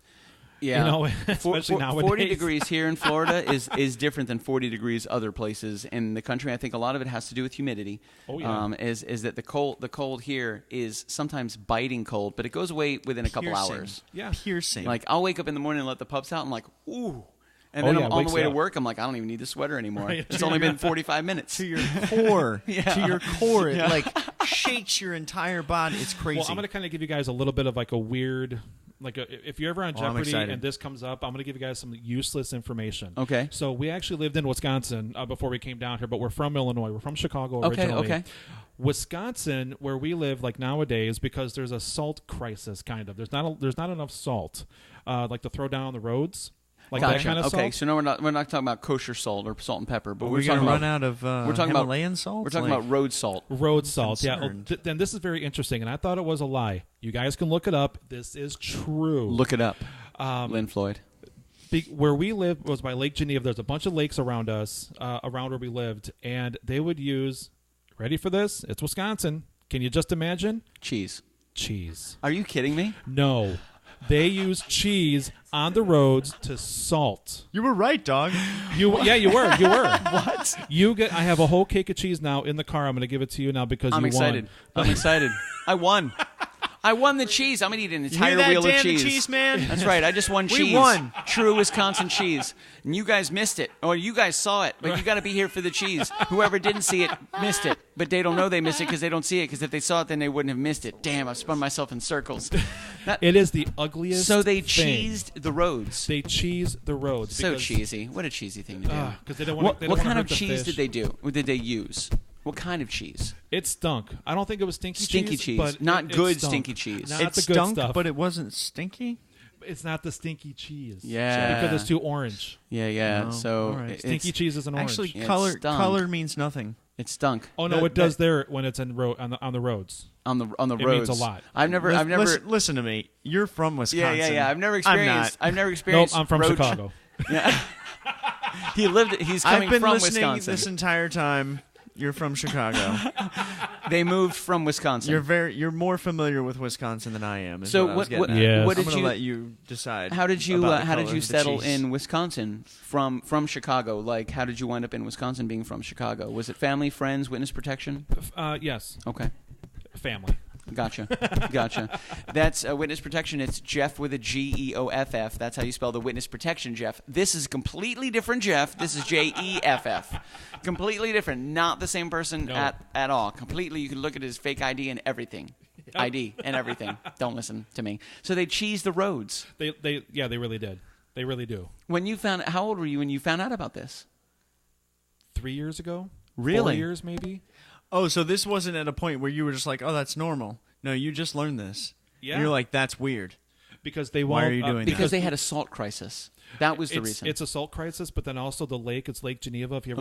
Yeah, especially nowadays. 40 degrees here in Florida is different than 40 degrees other places in the country. I think a lot of it has to do with humidity. Oh yeah. Is that the cold here is sometimes biting cold, but it goes away within a couple hours. Yeah, piercing. Like I'll wake up in the morning and let the pups out. I'm like, ooh. And then I'm on the way to work. I'm like, I don't even need the sweater anymore. Right. It's only been 45 minutes. To your core. Yeah. To your core. It like shakes your entire body. It's crazy. Well, I'm going to kind of give you guys a little bit of like a weird... if you're ever on Jeopardy and this comes up, I'm going to give you guys some useless information. Okay. So we actually lived in Wisconsin before we came down here, but we're from Illinois. We're from Chicago originally. Okay. Wisconsin, where we live, like nowadays, because there's a salt crisis, kind of. There's not enough salt, like to throw down on the roads. Like gotcha. That kind of okay, salt. so no, we're not talking about kosher salt or salt and pepper, but we're talking going to run about, out of we're talking Himalayan salt. We're talking about road salt. Road salt, concerned. yeah. Then this is very interesting, and I thought it was a lie. You guys can look it up. This is true. Look it up, Lynn Floyd. Where we lived was by Lake Geneva. There's a bunch of lakes around us, around where we lived, and they would use. Ready for this? It's Wisconsin. Can you just imagine? Cheese. Cheese. Are you kidding me? No. They use cheese on the roads to salt. You were right, dog. You were. What? I have a whole cake of cheese now in the car. I'm going to give it to you now because I'm you excited. won. I'm excited. I won. I won the cheese. I'm going to eat an entire wheel of cheese. Cheese, man? That's right. I just won cheese. We won. True Wisconsin cheese. And you guys missed it. Or you guys saw it, but you got to be here for the cheese. Whoever didn't see it missed it. But they don't know they missed it because they don't see it, because if they saw it, then they wouldn't have missed it. Damn, I spun myself in circles. It is the ugliest So they thing. cheesed the roads. They cheese the roads. So cheesy. What a cheesy thing to do. Because they don't want. What kind of cheese did they do? Or did they use? What kind of cheese? It stunk. I don't think it was Stinky cheese. but Not it good stunk. stinky cheese. Not It the good stunk, stuff. but it wasn't stinky? It's not the stinky cheese. Yeah. Because it's too orange. Yeah. Oh, So all right. Stinky cheese is an orange. Actually, Yeah, it color stunk. color means nothing. It stunk. Oh no, it does there when it's on the roads. On the It roads. means a lot. I've never. Listen to me. You're from Wisconsin. Yeah. I've never I'm experienced. not. I've never Nope, experienced. I'm from road Chicago. Yeah. He's coming I've been from listening Wisconsin. this entire time. You're from Chicago. They moved from Wisconsin. You're more familiar with Wisconsin than I am. So what did I'm you gonna let you decide. How did you settle in Wisconsin from Chicago? Like, how did you wind up in Wisconsin being from Chicago? Was it family, friends, witness protection? Yes. Okay. Family. Gotcha. That's witness protection. It's Jeff with a Geoff. That's how you spell the witness protection, Jeff. This is completely different, Jeff. This is Jeff. Completely different. Not the same person at all. Completely. You can look at his fake ID and everything. ID and everything. Don't listen to me. So they cheese the roads. They really did. They really do. When you found, how old were you when you found out about this? 3 years ago. Really? 4 years, maybe. Oh, so this wasn't at a point where you were just like, oh, that's normal. No, you just learned this. Yeah. And you're like, that's weird. Because they won't. Why are you doing that? Because they had a salt crisis. That was the reason. It's a salt crisis, but then also the lake. It's Lake Geneva. If you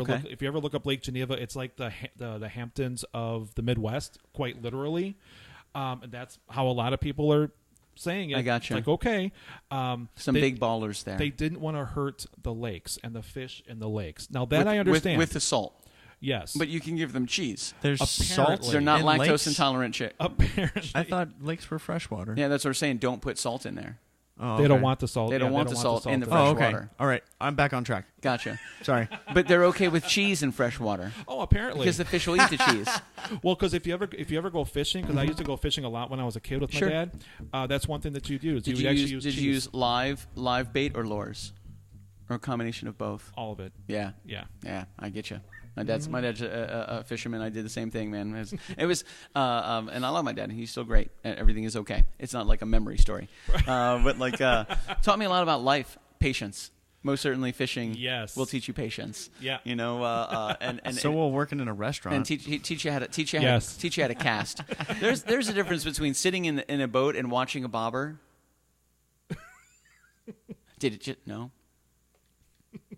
ever look up Lake Geneva, it's like the Hamptons of the Midwest, quite literally. And that's how a lot of people are saying it. I gotcha. Like, okay. Some big ballers there. They didn't want to hurt the lakes and the fish in the lakes. Now that I understand. With the salt. Yes. But you can give them cheese. There's salt. They're not in lactose lakes? intolerant shit. Apparently. I thought lakes were freshwater. Yeah, that's what we're saying. Don't put salt in there. Oh, They don't want the salt. They don't want the salt in the Oh, fresh okay. water. All right. I'm back on track. Gotcha. Sorry. But they're okay with cheese in fresh water. Oh, apparently. Because the fish will eat the cheese. Well, because if you ever go fishing, because I used to go fishing a lot when I was a kid with my dad. That's one thing that you'd use. Did you use live bait or lures, or a combination of both? All of it. Yeah. I get you. My dad's a fisherman. I did the same thing, man. It was and I love my dad. He's still great. Everything is okay. It's not like a memory story, but like taught me a lot about life, patience. Most certainly, fishing will teach you patience. Yeah, you know, and so will working in a restaurant and teach you how to cast. There's a difference between sitting in a boat and watching a bobber. Did it just no?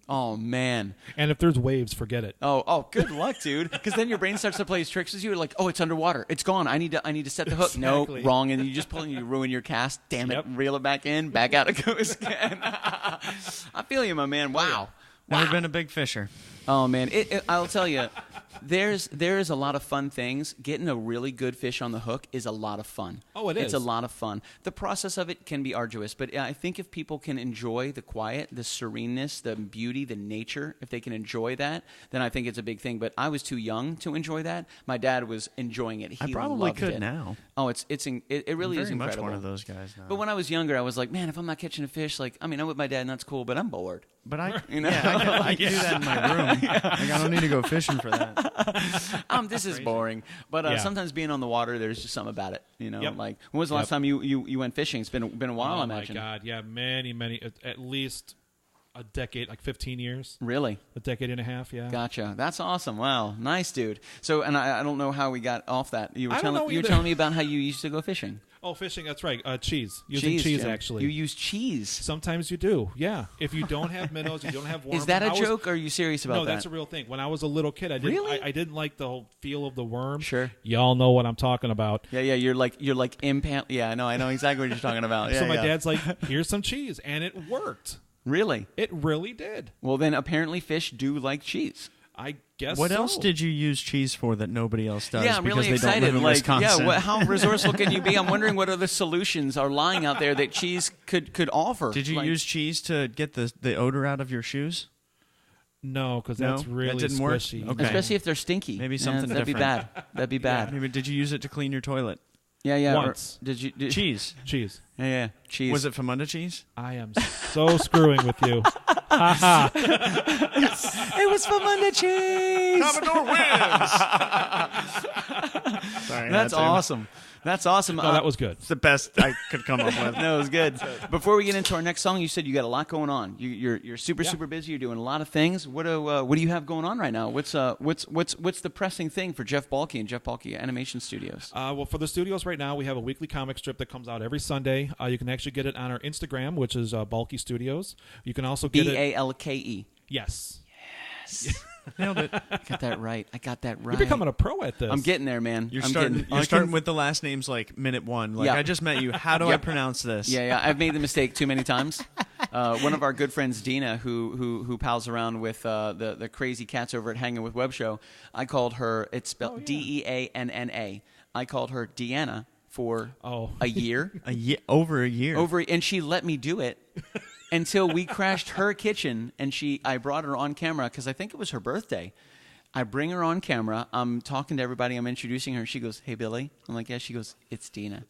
Oh man! And if there's waves, forget it. Oh, good luck, dude. Because then your brain starts to play tricks with you. You're like, oh, it's underwater. It's gone. I need to set the hook. Exactly. No, wrong. And you just pull and you ruin your cast. Damn it! Reel it back in. Back out it goes again. I feel you, my man. Wow. Never been a big fisher. Oh man, I'll tell you, there is a lot of fun things. Getting a really good fish on the hook is a lot of fun. Oh, it is. It's a lot of fun. The process of it can be arduous, but I think if people can enjoy the quiet, the sereneness, the beauty, the nature, if they can enjoy that, then I think it's a big thing. But I was too young to enjoy that. My dad was enjoying it. He I probably loved could it. now. Oh, it really is very much incredible. one of those guys now. But when I was younger, I was like, man, if I'm not catching a fish, like, I mean, I'm with my dad and that's cool, but I'm bored. But I can do that in my room. Like, I don't need to go fishing for that. This is boring. But sometimes being on the water, there's just something about it. You know, like when was the last time you went fishing? It's been a while, I imagine. Oh my God, yeah, many, at least a decade, like 15 years. Really? A decade and a half, yeah. Gotcha. That's awesome. Wow, nice, dude. So, and I don't know how we got off that. You were telling me about how you used to go fishing. Oh, fishing, that's right. Cheese. Using cheese, actually. You use cheese? Sometimes you do, yeah. If you don't have minnows, you don't have worms. Is that a joke, or are you serious about that? No, that's a real thing. When I was a little kid, I didn't like the whole feel of the worm. Sure. Y'all know what I'm talking about. Yeah, you're like impant. Yeah, I know exactly what you're talking about. Yeah, so my dad's like, here's some cheese, and it worked. Really? It really did. Well, then apparently fish do like cheese. I guess What else did you use cheese for that nobody else does? Yeah, I'm really excited. Don't live in Wisconsin. How resourceful can you be? I'm wondering what other solutions are lying out there that cheese could offer. Did you use cheese to get the odor out of your shoes? No, because that's really that didn't squishy. Work? Okay. Especially if they're stinky. Maybe something that'd different. That'd be bad. Maybe did you use it to clean your toilet? Yeah. Once. Did you cheese? Cheese. Yeah. Cheese. Was it Famunda cheese? I am so screwing with you. It was Famunda cheese. Commodore wins. Sorry, that's awesome. That's awesome. No, that was good. It's the best I could come up with. No, it was good. Before we get into our next song, you said you got a lot going on. You're super busy. You're doing a lot of things. What do you have going on right now? What's the pressing thing for Jeff Balke and Jeff Balke Animation Studios? Well, for the studios right now, we have a weekly comic strip that comes out every Sunday. You can actually get it on our Instagram, which is Balke Studios. You can also get Balke. Yes. Nailed it. I got that right. You're becoming a pro at this. I'm getting there, man. You're starting with the last names like minute one. Like, I just met you. How do I pronounce this? Yeah. I've made the mistake too many times. One of our good friends, Dina, who pals around with the crazy cats over at Hanging with Web Show, I called her, it's spelled Deanna. I called her Deanna for a year. Over a year. And she let me do it until we crashed her kitchen, and I brought her on camera because I think it was her birthday. I bring her on camera. I'm talking to everybody. I'm introducing her. She goes, "Hey, Billy." I'm like, "Yeah." She goes, "It's Dina."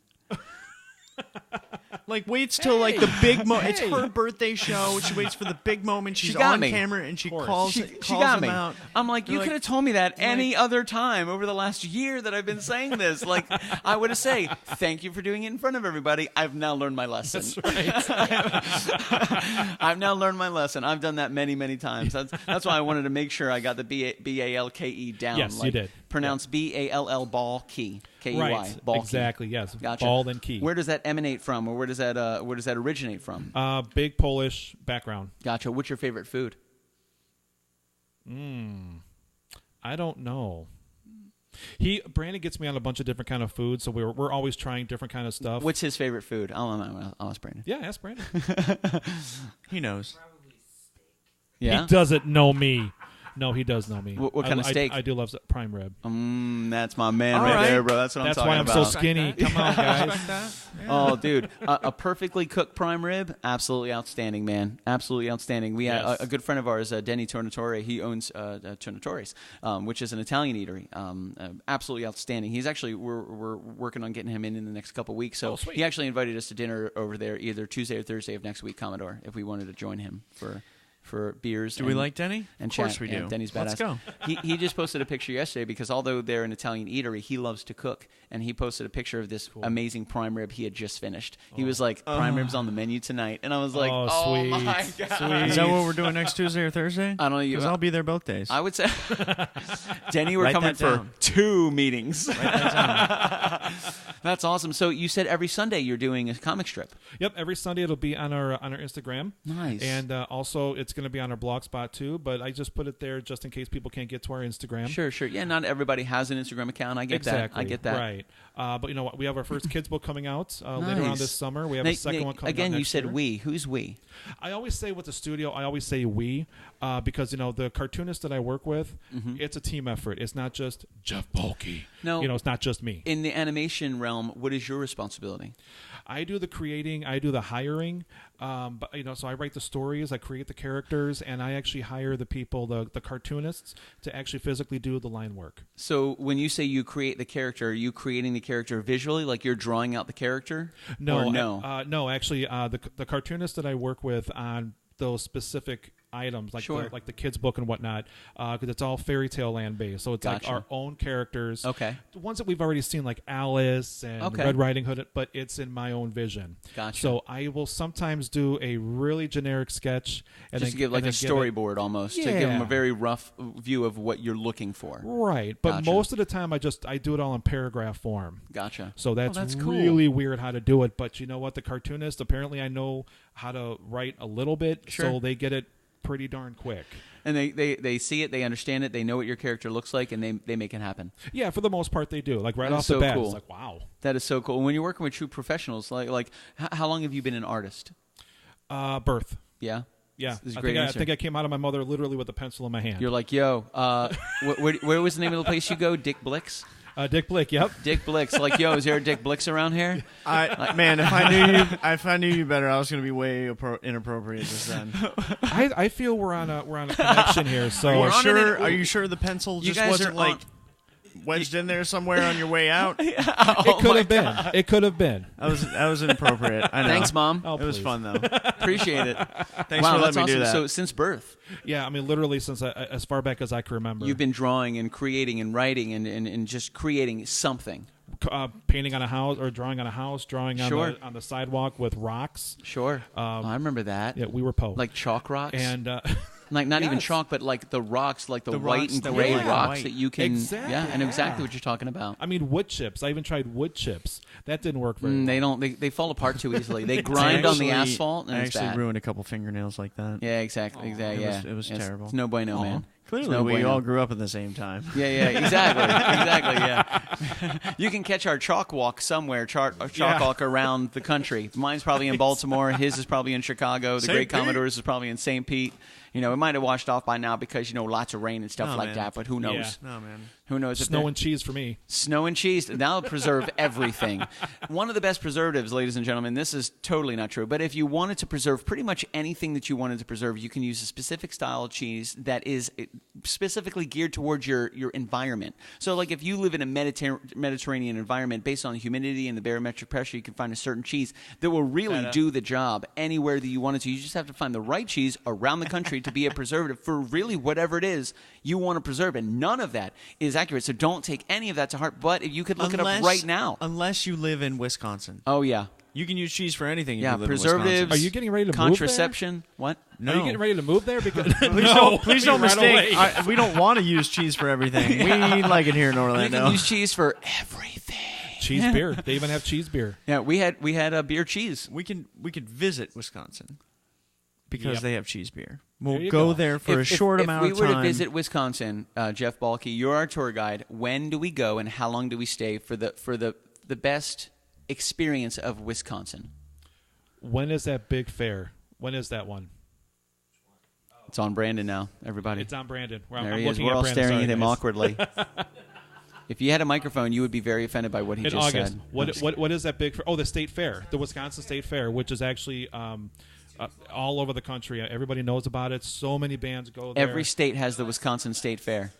Like, waits till like the big moment. It's her birthday show. She waits for the big moment. She's on camera and she calls got him me out. I'm like, you could have told me that any other time over the last year that I've been saying this. Like, I would have said, "Thank you for doing it in front of everybody. I've now learned my lesson." That's right. I've now learned my lesson. I've done that many, many times. That's why I wanted to make sure I got the Balke down. Yes, you did. Pronounced Ball Balke. Key. Right. Balke. Exactly. Yes. Gotcha. Ball and key. Where does that emanate from, or where does that originate from? Big Polish background. Gotcha. What's your favorite food? I don't know. Brandon gets me on a bunch of different kind of foods, so we're always trying different kind of stuff. What's his favorite food? I'll ask Brandon. Yeah, ask Brandon. He knows. Probably steak. Yeah. He doesn't know me. No, he does know me. What kind of steak? I do love prime rib. That's my man right there, bro. That's what I'm talking about. That's why I'm so skinny. Come on, guys. Yeah. Oh, dude. A perfectly cooked prime rib, absolutely outstanding, man. Absolutely outstanding. We had a good friend of ours, Denny Tornatore. He owns Tornatore's, which is an Italian eatery. Absolutely outstanding. He's actually, we're working on getting him in the next couple of weeks. So he actually invited us to dinner over there either Tuesday or Thursday of next week, Commodore, if we wanted to join him for beers. Do we like Denny? And of course chat. we do. Yeah, Denny's badass. Let's go. He just posted a picture yesterday because although they're an Italian eatery, he loves to cook. And he posted a picture of this amazing prime rib he had just finished. He was like, "Prime rib's on the menu tonight." And I was like, sweet. my God. Sweet. Is that what we're doing next Tuesday or Thursday? I don't know. Because I'll be there both days. I would say, Denny, we're Write coming that for down. 2 meetings. Write that down. That's awesome. So you said every Sunday you're doing a comic strip. Yep, every Sunday it'll be on our Instagram. Nice. And also it's going to be on our blog spot too, but I just put it there just in case people can't get to our Instagram. Sure. Yeah, not everybody has an Instagram account. I get that. I get that. Right. But you know what? We have our first kids book coming out later on this summer. We have a second one coming out again, next you said year. we. Who's we? I always say with the studio, I always say we because, you know, the cartoonist that I work with, it's a team effort. It's not just Jeff Balke. No. You know, it's not just me. In the animation realm, what is your responsibility? I do the creating, I do the hiring, but you know, so I write the stories, I create the characters, and I actually hire the people, the cartoonists, to actually physically do the line work. So when you say you create the character, are you creating the character visually, like you're drawing out the character? No, or no. No. Actually, the cartoonist that I work with on those specific items, like like the kids book and whatnot, because it's all fairy tale land based. So it's like our own characters. Okay. The ones that we've already seen, like Alice and Red Riding Hood, but it's in my own vision. Gotcha. So I will sometimes do a really generic sketch, and just to give like a storyboard almost, to give them a very rough view of what you're looking for. Right, but most of the time I do it all in paragraph form. Gotcha. So that's cool. really weird how to do it. But you know what? The cartoonist, apparently I know how to write a little bit, so they get it pretty darn quick. And they see it, they understand it, they know what your character looks like, and they make it happen. Yeah, for the most part they do. Like right off so the bat, cool. it's like, wow. That is so cool. And when you're working with true professionals, like how long have you been an artist? Birth. Yeah? Yeah. This is a I great think answer. I think I came out of my mother literally with a pencil in my hand. You're like, yo, where was the name of the place you go? Dick Blick's? Dick Blick, yep. Dick Blick's. Like, yo, is there a Dick Blick's around here? Man, if I knew you better, I was going to be way inappropriate just then. I feel we're on a connection here. So are you sure the pencil just wasn't like wedged in there somewhere on your way out? It could have been. It could have been. That was inappropriate. I know. Thanks, Mom. Oh, it was fun though. Appreciate it. Thanks for letting me do that. So since birth, yeah, I mean, literally since as far back as I can remember, you've been drawing and creating and writing and just creating something. Painting on a house or drawing on a house, drawing on the sidewalk with rocks. Sure, I remember that. Yeah, we were poets. Like chalk rocks, and like not even chalk, but like the rocks, like the white rocks, and the gray white. rocks that you can. Exactly. Yeah, I know exactly what you're talking about. I mean, wood chips. I even tried wood chips. That didn't work very well. They don't. They fall apart too easily. They grind on the asphalt, and I it's actually bad. ruined a couple fingernails like that. Yeah, exactly. Yeah, it was terrible. It's no bueno, man. Clearly, we all grew up at the same time. Yeah, exactly, yeah. You can catch our chalk walk somewhere, chalk walk around the country. Mine's probably in Baltimore. His is probably in Chicago. The Great Commodore's is probably in St. Pete. You know, it might have washed off by now because, lots of rain and stuff like that, but who knows? Yeah. No, man. Who knows? Snow and cheese for me. Snow and cheese. That'll preserve everything. One of the best preservatives, ladies and gentlemen, this is totally not true, but if you wanted to preserve pretty much anything that you wanted to preserve, you can use a specific style of cheese that is specifically geared towards your environment. So, like if you live in a Mediterranean environment, based on the humidity and the barometric pressure, you can find a certain cheese that will really do the job anywhere that you want it to. You just have to find the right cheese around the country to be a preservative for really whatever it is you want to preserve, and none of that is accurate, so don't take any of that to heart. But if you could look it up right now. Unless you live in Wisconsin. Oh, yeah. You can use cheese for anything if you live in preservatives. Wisconsin. Are you getting ready to contraception? move there? What? No. Are you getting ready to move there? Because please don't mistake. We don't want to use cheese for everything. We like it here in Orlando. You can use cheese for everything. Cheese beer. They even have cheese beer. Yeah, we had a beer cheese. We could visit Wisconsin because they have cheese beer. We'll go there for a short amount of time. If we were to visit Wisconsin, Jeff Balke, you're our tour guide. When do we go, and how long do we stay for the best experience of Wisconsin? When is that big fair? When is that one? It's on Brandon now, everybody. It's on Brandon. There he is. We're all staring at him awkwardly. If you had a microphone, you would be very offended by what he just said. What is that big fair? Oh, the state fair, the Wisconsin State Fair, which is actually all over the country. Everybody knows about it. So many bands go there. Every state has the Wisconsin State Fair.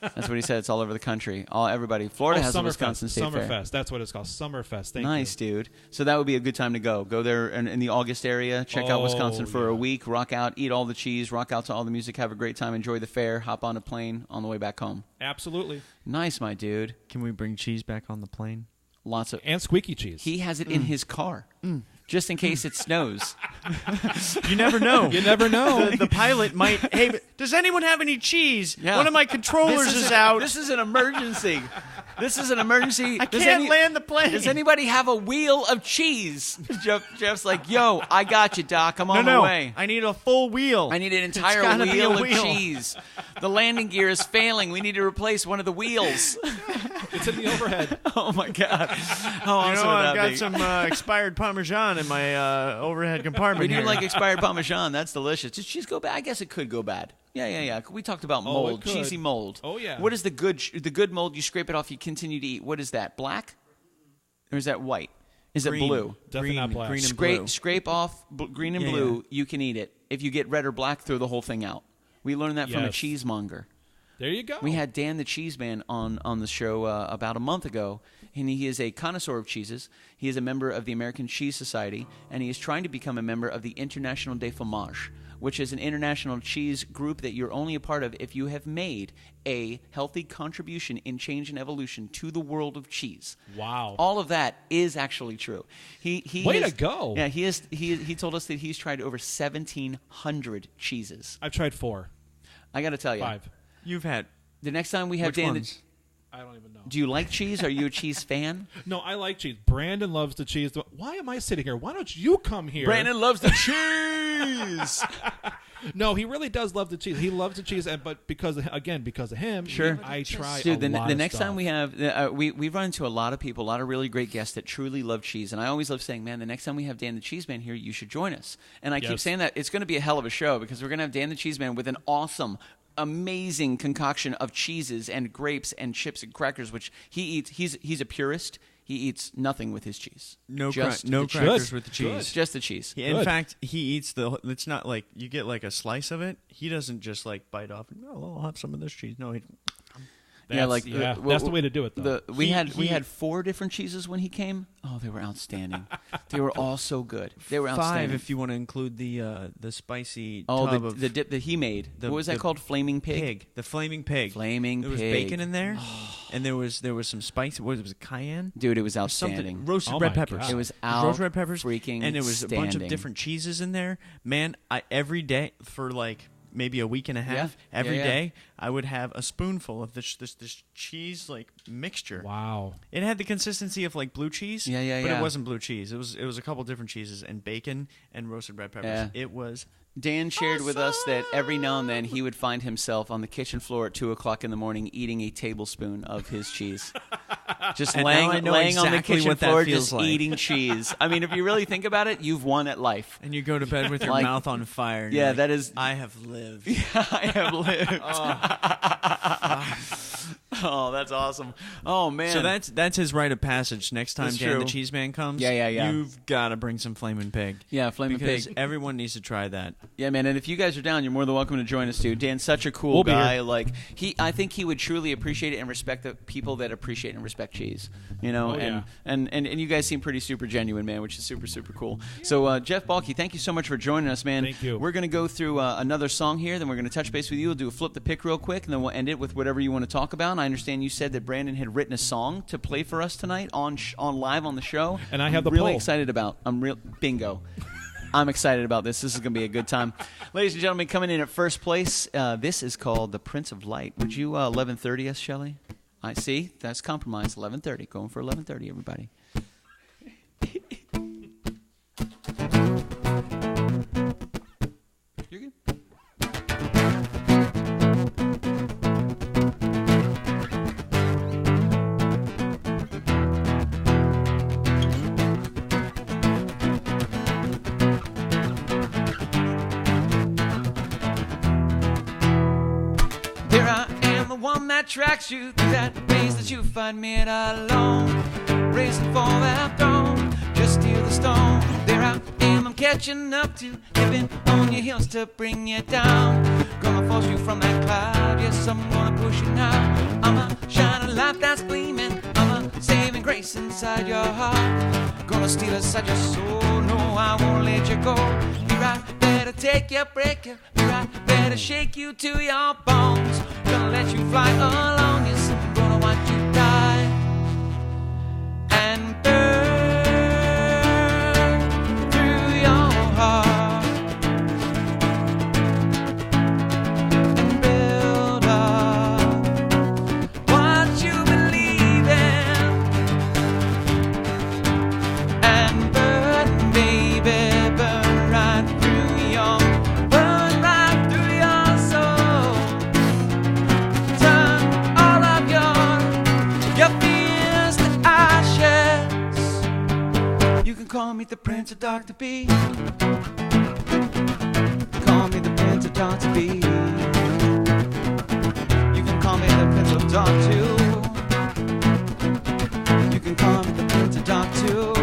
That's what he said. It's all over the country. Everybody. Florida has the Wisconsin State Fair. Summerfest. That's what it's called. Summerfest. Nice, dude. So that would be a good time to go. Go there in the August area. Check out Wisconsin for a week. Rock out. Eat all the cheese. Rock out to all the music. Have a great time. Enjoy the fair. Hop on a plane on the way back home. Absolutely. Nice, my dude. Can we bring cheese back on the plane? Lots of and squeaky cheese. He has it in his car. Just in case it snows. You never know. You never know. The pilot might, hey, does anyone have any cheese? Yeah. One of my controllers is out. This is an emergency. This is an emergency. I can't land the plane. Does anybody have a wheel of cheese? Jeff's like, yo, I got you, Doc. I'm on my way. I need a full wheel. I need an entire wheel of cheese. The landing gear is failing. We need to replace one of the wheels. It's in the overhead. Oh, my God. How awesome would I've that got be? some expired Parmesan in my overhead compartment We do here. like expired Parmesan. That's delicious. Does cheese go bad? I guess it could go bad. Yeah. We talked about mold, cheesy mold. Oh, yeah. What is the good mold? You scrape it off, you continue to eat. What is that, black? Or is that white? Is it blue? Definitely not black. Green and blue. Scrape off green and blue, you can eat it. If you get red or black, throw the whole thing out. We learned that from a cheesemonger. There you go. We had Dan the Cheeseman on the show about a month ago, and he is a connoisseur of cheeses. He is a member of the American Cheese Society, and he is trying to become a member of the International de Fromage, which is an international cheese group that you're only a part of if you have made a healthy contribution in change and evolution to the world of cheese. Wow. All of that is actually true. Way to go. Yeah, he told us that he's tried over 1,700 cheeses. I've tried 4. I got to tell you. 5. You've had. The next time we have Which Dan... ones? I don't even know. Do you like cheese? Are you a cheese fan? No, I like cheese. Brandon loves the cheese. Why am I sitting here? Why don't you come here? Brandon loves the cheese. No, he really does love the cheese. He loves the cheese, but because of him, sure. I try. Dude, the next time we have, we've run into a lot of people, a lot of really great guests that truly love cheese, and I always love saying, man, the next time we have Dan the Cheeseman here, you should join us. And I keep saying that it's going to be a hell of a show because we're going to have Dan the Cheeseman with an awesome, amazing concoction of cheeses and grapes and chips and crackers, which he eats. He's a purist. He eats nothing with his cheese. No crackers with the cheese. Just the cheese. In fact, he eats it's not like you get like a slice of it. He doesn't just like bite off and I'll have some of this cheese. No, that's the way to do it, though. We had 4 different cheeses when he came. Oh, they were outstanding. They were all so good. They were outstanding. 5 if you want to include the spicy the dip that he made. What was that called? Flaming pig? The flaming pig. There was bacon in there, and there was some spicy. What was it? Cayenne. Dude, it was outstanding. Roasted red peppers. God. It was roasted red peppers, freaking and it was standing. a bunch of different cheeses in there. Man, every day for like maybe a week and a half, every day I would have a spoonful of this cheese like mixture. Wow. It had the consistency of like blue cheese. But it wasn't blue cheese. It was a couple different cheeses and bacon and roasted red peppers. Yeah. It was Dan shared with us that every now and then he would find himself on the kitchen floor at 2:00 in the morning eating a tablespoon of his cheese. Just laying on the kitchen floor, just eating cheese. I mean, if you really think about it, you've won at life. And you go to bed with your mouth on fire. And Yeah, that is. I have lived. Yeah, I have lived. Oh, that's awesome. Oh, man. So that's his rite of passage. Next time Dan the Cheese Man comes, you've got to bring some Flamin' Pig. Yeah, Flamin' Pig. Because everyone needs to try that. Yeah, man, and if you guys are down, you're more than welcome to join us, too. Dan's such a cool guy. Like I think he would truly appreciate it and respect the people that appreciate and respect cheese. You know, and you guys seem pretty super genuine, man, which is super, super cool. So, Jeff Balke, thank you so much for joining us, man. Thank you. We're going to go through another song here, then we're going to touch base with you. We'll do a flip the pick real quick, and then we'll end it with whatever you want to talk about. And I understand you said that Brandon had written a song to play for us tonight on live on the show. And I have the really poll. excited about. Bingo. I'm excited about this. This is going to be a good time. Ladies and gentlemen, coming in at first place, this is called The Prince of Light. Would you 11:30 us, Shelley? I see. That's compromise. 11:30. Going for 11:30, everybody. You're good. Here I am, the one that tracks you through that maze that you find me alone, racing for that throne, just steal the stone. There I am, I'm catching up to, living on your heels to bring you down. Gonna force you from that cloud, yes, I'm gonna push you now. I'm a shining light that's gleaming, I'm a saving grace inside your heart. Gonna steal inside your soul, no, I won't let you go. Here I better take you, break you, here I better shake you to your bones. Gonna let you fly alone, yes, I'm gonna watch you die and burn through your heart and build up what you believe in and burn, baby, burn right through your soul. Turn all of your fears to ashes. You can call me the Prince of Dark to be. Call me the Prince of Dark to be. You can call me the Prince of Dark too. You can call me the Prince of Dark too.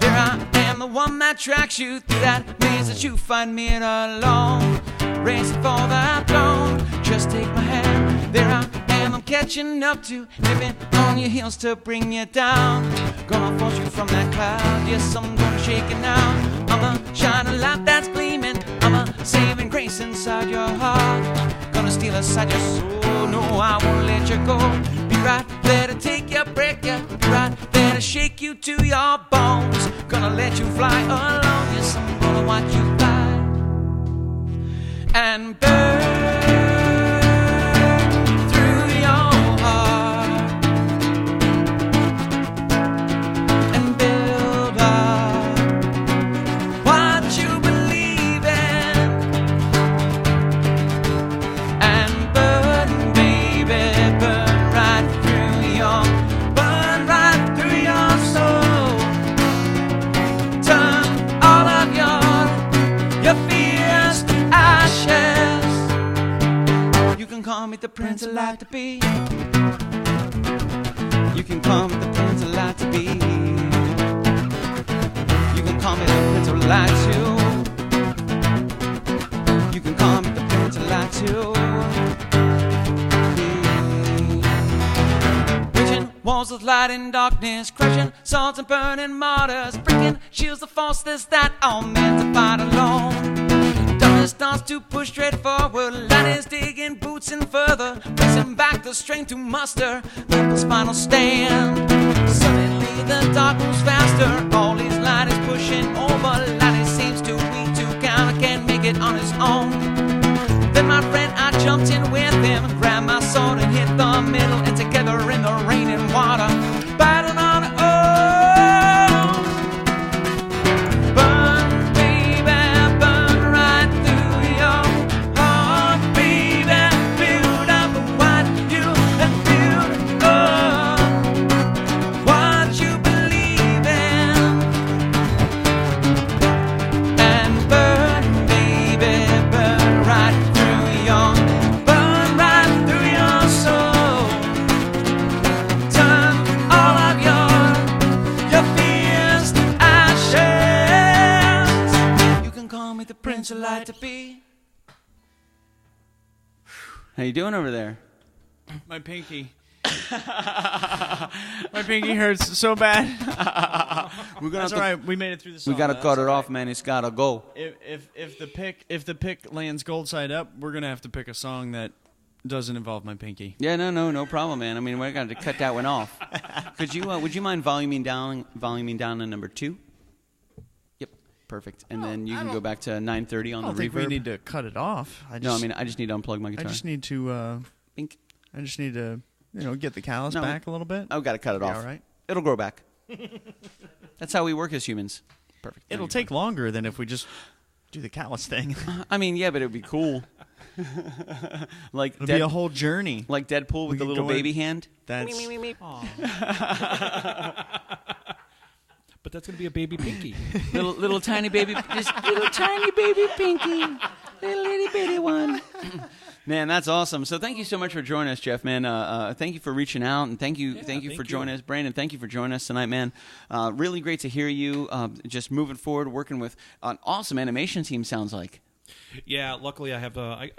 Here I am, the one that tracks you through that maze that you find me alone, racing for that throne. Just take my hand. There I am, I'm catching up to, living on your heels to bring you down. Gonna force you from that cloud, yes, I'm gonna shake it now. I'm a shining light that's gleaming, I'm a saving grace inside your heart. Gonna steal inside your soul, no, I won't let you go. Be right there to take you, break you, be right there to shake you to your bones. Gonna let you fly alone, yes, I'm gonna watch you fly and burn through your heart and build up what you believe in and burn, baby, burn right through your soul. Turn all of your fears to ashes. You can call me the Prince of Light to be. You can call me the Prince of Light to be. You can call me the Prince of Light too. You can call me the Prince of Light too. Bridging walls of light and darkness, crushing swords and burning martyrs, breaking shields of forces that are meant to fight alone. Darkness starts to push straight forward, light is digging boots in further, pressing back the strength to muster the spinal stand. Suddenly the dark moves faster, all his light is pushing over, light it seems too weak to count, I can't make it it on his own. Then my friend, I jumped in with him, grabbed my sword and hit the middle, and together in the rain and water, battled on our own. Burn, baby, burn right through your heart, baby. Build up what you and build up what you believe in. And burn, baby, burn right through your soul. Turn all of your fears to ashes. You can call me the Prince of Light to be. How you doing over there? My pinky. My pinky hurts so bad. That's all right. We made it through the song. We gotta cut it off, man. It's gotta go. If the pick lands gold side up, we're gonna have to pick a song that doesn't involve my pinky. Yeah, no problem, man. I mean, we're gonna cut that one off. Would you mind voluming down to number 2? Yep, perfect. And then you can go back to 930 on the reverb. I don't think we need to cut it off. I just need to unplug my guitar. I just need to. Bink. I just need to, get the callus back a little bit. I've got to cut it off. All right. It'll grow back. That's how we work as humans. Perfect. It'll take longer than if we just do the callus thing. I mean, yeah, but it would be cool. It'll be a whole journey. Like Deadpool with the little baby hand. That's. But that's gonna be a baby pinky. little tiny baby, just little tiny baby pinky, little itty bitty one. Man, that's awesome. So thank you so much for joining us, Jeff, man. Thank you for reaching out, and thank you for joining us. Brandon, thank you for joining us tonight, man. Really great to hear you just moving forward, working with an awesome animation team, sounds like. Yeah, luckily I have I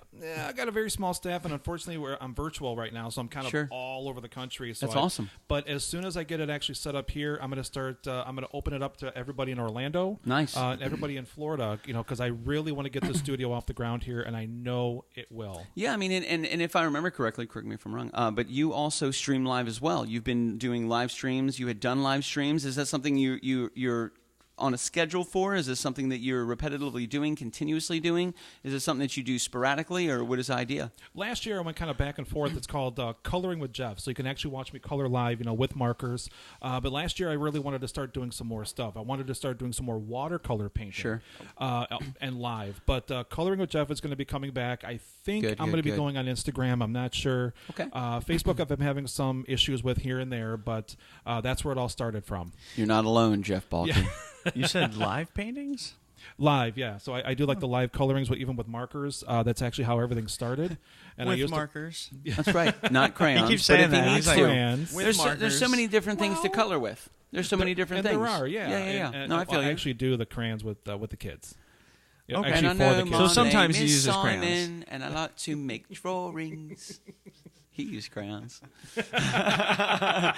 got a very small staff, and unfortunately I'm virtual right now, so I'm kind of all over the country. So that's awesome. But as soon as I get it actually set up here, I'm going to start. I'm going to open it up to everybody in Orlando. Nice. And everybody in Florida, because I really want to get the studio off the ground here, and I know it will. Yeah, I mean, and if I remember correctly, correct me if I'm wrong, but you also stream live as well. You've been doing live streams. You had done live streams. Is that something you're on a schedule for? Is this something that you're repetitively doing, continuously doing? Is it something that you do sporadically, or what is the idea? Last year I went kind of back and forth. It's called Coloring with Jeff, so you can actually watch me color live, with markers. But last year I really wanted to start doing some more stuff. I wanted to start doing some more watercolor painting, and live. But Coloring with Jeff is going to be coming back. I think I'm going to be going on Instagram. I'm not sure. Okay. Facebook I've been having some issues with here and there, but that's where it all started from. You're not alone, Jeff Balke. Yeah. You said live paintings? Live, yeah. So I do like the live colorings, even with markers. That's actually how everything started. And with markers. That's right, not crayons. He keeps saying that. He's like, crayons. There's so many different things to color with. There's so many different things. There are, yeah. And I feel I actually do the crayons with the kids. Yeah, okay. Actually, for the kids. So sometimes he uses Simon, crayons. And I like to make drawings. He used crayons. The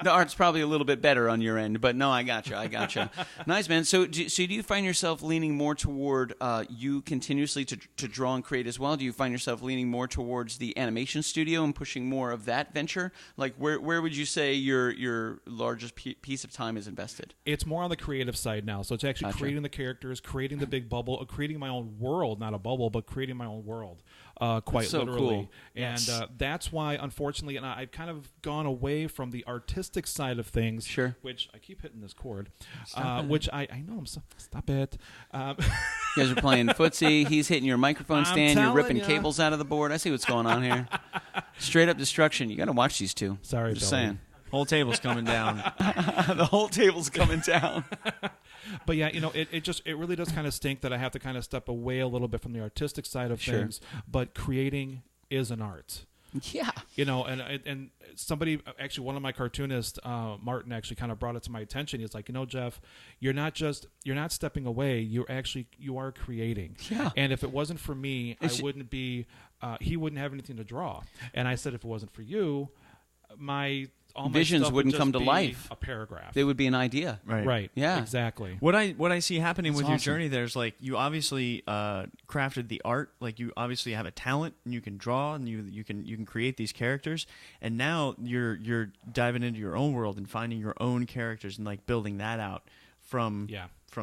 art's probably a little bit better on your end, but no, I gotcha. Nice, man. So do you find yourself leaning more toward you continuously to draw and create as well? Do you find yourself leaning more towards the animation studio and pushing more of that venture? Like, where would you say your largest piece of time is invested? It's more on the creative side now. So it's actually creating the characters, creating the big bubble, creating my own world, not a bubble, but creating my own world. Quite literally. Cool. And that's why, unfortunately, and I've kind of gone away from the artistic side of things. Sure. Which I keep hitting this chord. Which I know. Stop it. You guys are playing footsie. He's hitting your microphone stand. You're ripping cables out of the board. I see what's going on here. Straight up destruction. You got to watch these two. Sorry, just saying. Whole table's coming down. The whole table's coming down. But yeah, it really does kind of stink that I have to kind of step away a little bit from the artistic side of things. But creating is an art. Yeah. And somebody, actually one of my cartoonists, Martin, actually kind of brought it to my attention. He's like, Jeff, you're not stepping away. You are creating. Yeah. And if it wasn't for me, I wouldn't be. He wouldn't have anything to draw. And I said, if it wasn't for you, all visions my wouldn't would come to be life. A paragraph. They would be an idea. Right. Yeah. Exactly. What I see happening with awesome. your journey there is like you obviously crafted the art. Like you obviously have a talent and you can draw and you can create these characters. And now you're diving into your own world and finding your own characters and like building that out from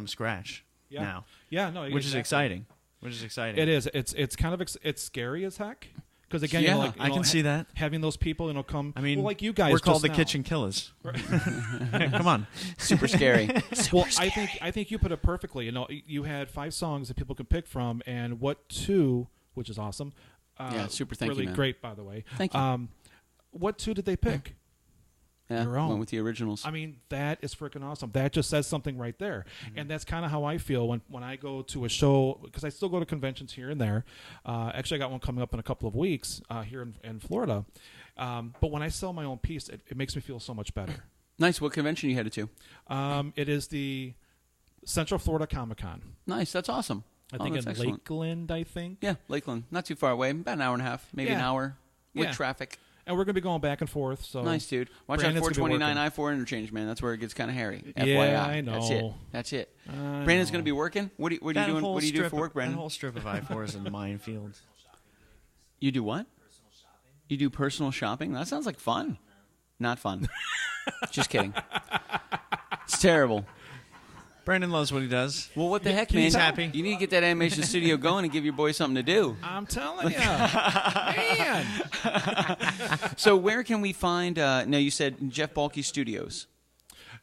scratch. Yeah. Now. Yeah. No. Which is exciting. which is exciting. It is. It's kind of it's scary as heck. Because again, yeah, I can see that having those people, come. I mean, well, like you guys, we're called the now. KitchenKillaz. Come on, super scary. I think you put it perfectly. You had 5 songs that people can pick from, and what 2, which is awesome. Super. Thank really you, man. Great, by the way. Thank you. What 2 did they pick? Yeah, Your own. went with the originals. I mean, that is freaking awesome. That just says something right there. Mm-hmm. And that's kind of how I feel when I go to a show, because I still go to conventions here and there. Actually, I got one coming up in a couple of weeks here in Florida. But when I sell my own piece, it makes me feel so much better. Nice. What convention you headed to? It is the Central Florida Comic-Con. Nice. That's awesome. I think in excellent. Lakeland, I think. Yeah, Lakeland. Not too far away. About an hour and a half, maybe an hour with traffic. And we're going to be going back and forth. So nice, dude. Watch out 429 I-4 interchange, man. That's where it gets kind of hairy. Yeah, FYI. I know. That's it. Brandon's going to be working? What are you doing? What do you do for work, Brandon? That whole strip of I-4 is a minefield. You do what? You do personal shopping? That sounds like fun. Not fun. Just kidding. It's terrible. Brandon loves what he does. Well, what the heck, man? He's happy. You need to get that animation studio going and give your boy something to do. I'm telling you. Man. So where can we find, no, you said Jeff Balke Studios.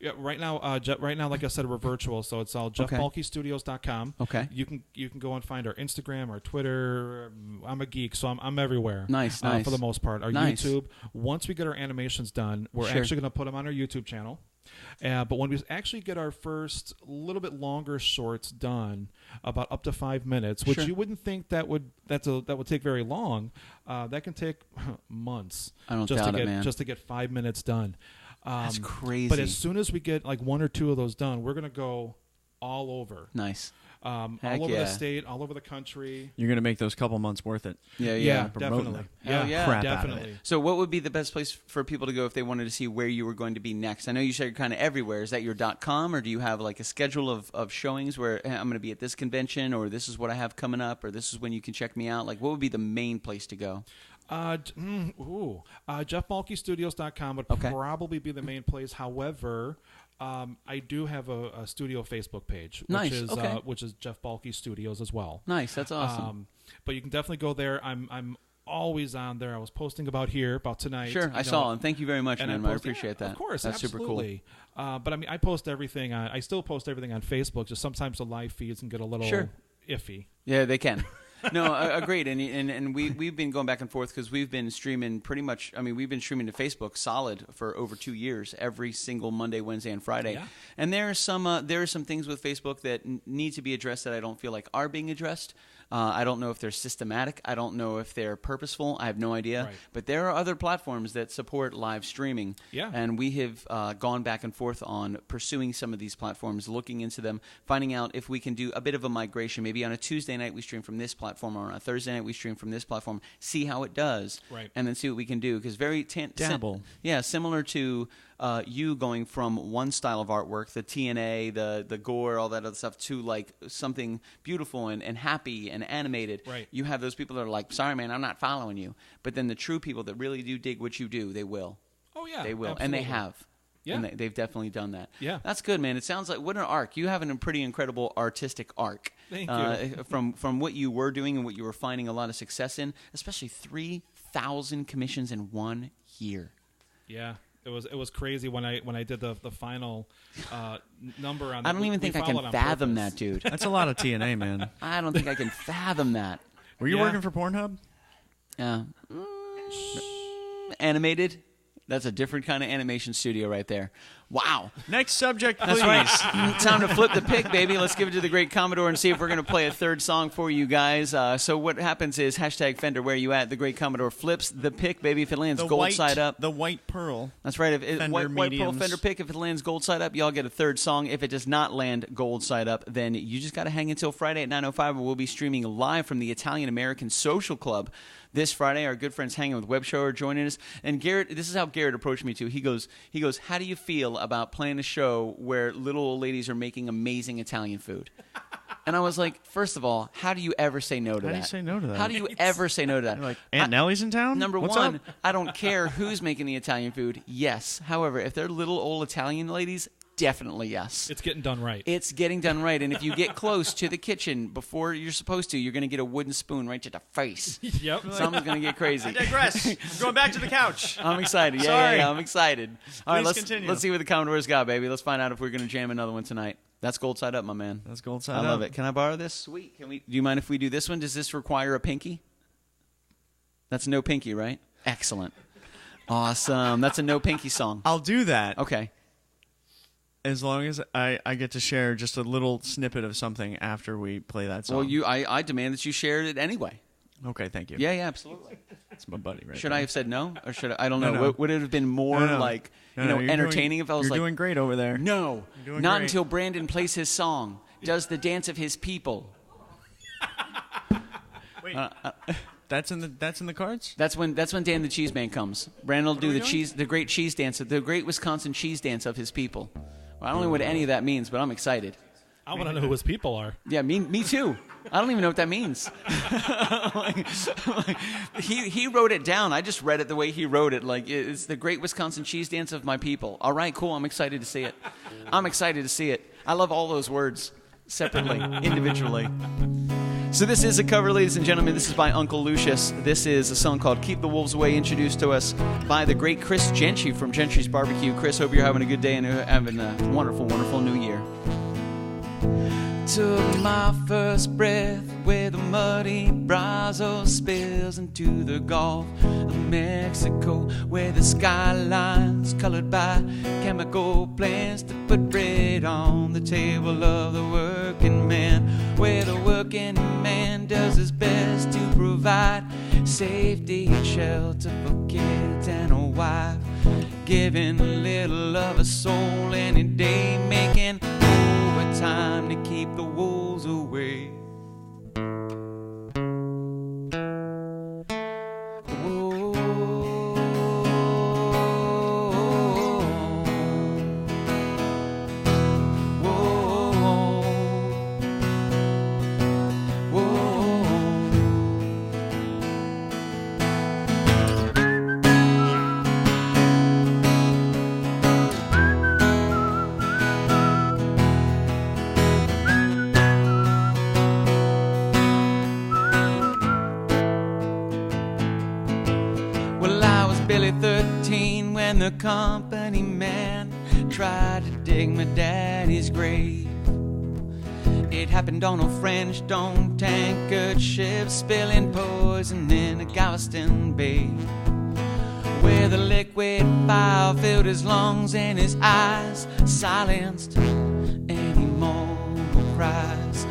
Yeah, right now, like I said, we're virtual, so it's all jeffbalkestudios.com. Okay. You can go and find our Instagram, our Twitter. I'm a geek, so I'm everywhere. Nice. For the most part. Our YouTube. Once we get our animations done, we're actually going to put them on our YouTube channel. But when we actually get our first little bit longer shorts done, about up to 5 minutes, which you wouldn't think that would take very long, that can take months. I don't doubt it, man. Just to get 5 minutes done. That's crazy. But as soon as we get like 1 or 2 of those done, we're going to go all over. Nice. All over the state, all over the country. You're going to make those couple months worth it. Yeah, definitely. Yeah, definitely. So what would be the best place for people to go if they wanted to see where you were going to be next? I know you said you're kind of everywhere. Is that your .com, or do you have like a schedule of showings where hey, I'm going to be at this convention, or this is what I have coming up, or this is when you can check me out? Like, what would be the main place to go? JeffBalkeStudios.com would probably be the main place. However, I do have a studio Facebook page, which is Jeff Balke Studios as well. Nice, that's awesome. But you can definitely go there. I'm always on there. I was posting about tonight. Sure, I saw, and thank you very much, man. I appreciate that. Of course, that's absolutely. super cool. But I mean, I post everything. I still post everything on Facebook. Just sometimes the live feeds can get a little iffy. Yeah, they can. No, agreed. And we've been going back and forth because we've been streaming pretty much. I mean, we've been streaming to Facebook solid for over 2 years, every single Monday, Wednesday, and Friday. Yeah. And there are some things with Facebook that need to be addressed that I don't feel like are being addressed. I don't know if they're systematic. I don't know if they're purposeful. I have no idea. Right. But there are other platforms that support live streaming. Yeah. And we have gone back and forth on pursuing some of these platforms, looking into them, finding out if we can do a bit of a migration. Maybe on a Tuesday night we stream from this platform, or on a Thursday night we stream from this platform, see how it does, right. And then see what we can do. Because dabble. Similar to you going from one style of artwork, the TNA, the gore, all that other stuff, to like something beautiful and happy and animated. Right. You have those people that are like, sorry, man, I'm not following you. But then the true people that really do dig what you do, they will. Oh, yeah. They will. Absolutely. And they have. Yeah. And they've definitely done that. Yeah. That's good, man. It sounds like, what an arc. You have a pretty incredible artistic arc. Thank you. From what you were doing and what you were finding a lot of success in, especially 3,000 commissions in 1 year. Yeah. It was crazy when I did the final number on. I don't even think I can fathom that, dude. That's a lot of TNA, man. I don't think I can fathom that. Were you working for Pornhub? Yeah. Animated. That's a different kind of animation studio right there. Wow. Next subject, please. That's right. Time to flip the pick, baby. Let's give it to the great Commodore and see if we're going to play a third song for you guys. So what happens is, #Fender, where you at? The great Commodore flips the pick, baby. If it lands gold side up. The white pearl. That's right. If white pearl Fender pick, if it lands gold side up, y'all get a third song. If it does not land gold side up, then you just got to hang until Friday at 9:05, where we'll be streaming live from the Italian-American Social Club. This Friday, our good friends Hanging with Web Show are joining us. And Garrett, this is how Garrett approached me, too. He goes, how do you feel about playing a show where little old ladies are making amazing Italian food? And I was like, first of all, how do you ever say no to that? How do you say no to that? How do you ever say no to that? Like, Aunt Nellie's in town? Number What's one, up? I don't care who's making the Italian food. Yes. However, if they're little old Italian ladies, definitely yes. It's getting done right. It's getting done right. And if you get close to the kitchen before you're supposed to, you're going to get a wooden spoon right to the face. Yep. Something's going to get crazy. I digress. I'm going back to the couch. I'm excited. Sorry. Yeah, I'm excited. All right, continue. let's see what the Commodore's got, baby. Let's find out if we're going to jam another one tonight. That's gold side up, my man. That's gold side up. I love it. Can I borrow this? Sweet. Do you mind if we do this one? Does this require a pinky? That's no pinky, right? Excellent. Awesome. That's a no pinky song. I'll do that. Okay. As long as I get to share just a little snippet of something after we play that song. Well, I demand that you share it anyway. Okay, thank you. Yeah, absolutely. That's my buddy right Should there. I have said no? Or should I don't know. No. Would it have been more entertaining if I was you're like... doing great over there. No, You're doing not great. until Brandon plays his song, does the dance of his people. Wait. That's in the cards? That's when Dan the Cheese Man comes. Brandon will do the great cheese dance, the great Wisconsin cheese dance of his people. Well, I don't know what any of that means, but I'm excited. I want to know who his people are. Yeah, me too. I don't even know what that means. He wrote it down. I just read it the way he wrote it. Like, it's the great Wisconsin cheese dance of my people. All right, cool. I'm excited to see it. I love all those words separately, individually. So this is a cover, ladies and gentlemen. This is by Uncle Lucius. This is a song called Keep the Wolves Away, introduced to us by the great Chris Gentry from Gentry's Barbecue. Chris, hope you're having a good day and having a wonderful, wonderful new year. Took my first breath where the muddy Brazos spills into the Gulf of Mexico, where the skyline's colored by chemical plants to put bread on the table of the working man, where the working man does his best to provide safety and shelter for kids and a wife, giving a little of a soul any day, making time to keep the wolves away. When the company man tried to dig my daddy's grave, it happened on a French don't tanker ship, spilling poison in a Galveston Bay, where the liquid fire filled his lungs and his eyes silenced any mortal cries.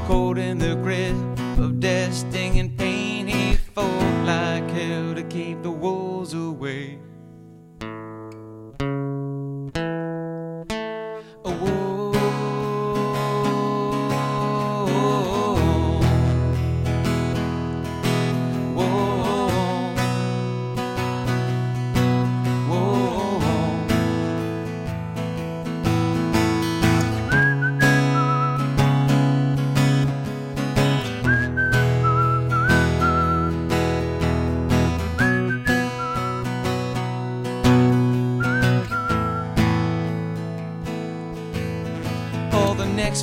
Cold in the grip of death, stinging pain, he fought like hell to keep the wolves away.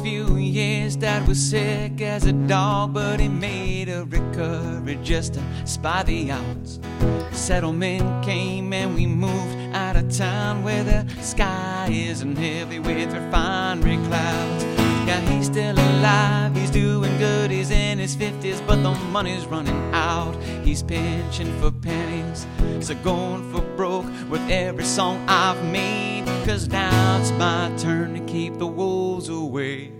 Few years Dad was sick as a dog, but he made a recovery just to spy the odds. Settlement came and we moved out of town, where the sky isn't heavy with refinery clouds. Yeah, he's still alive, he's doing good, he's in his 50s, but the money's running out. He's pinching for pennies, so going for broke with every song I've made, 'cause now it's my turn to keep the wolves away.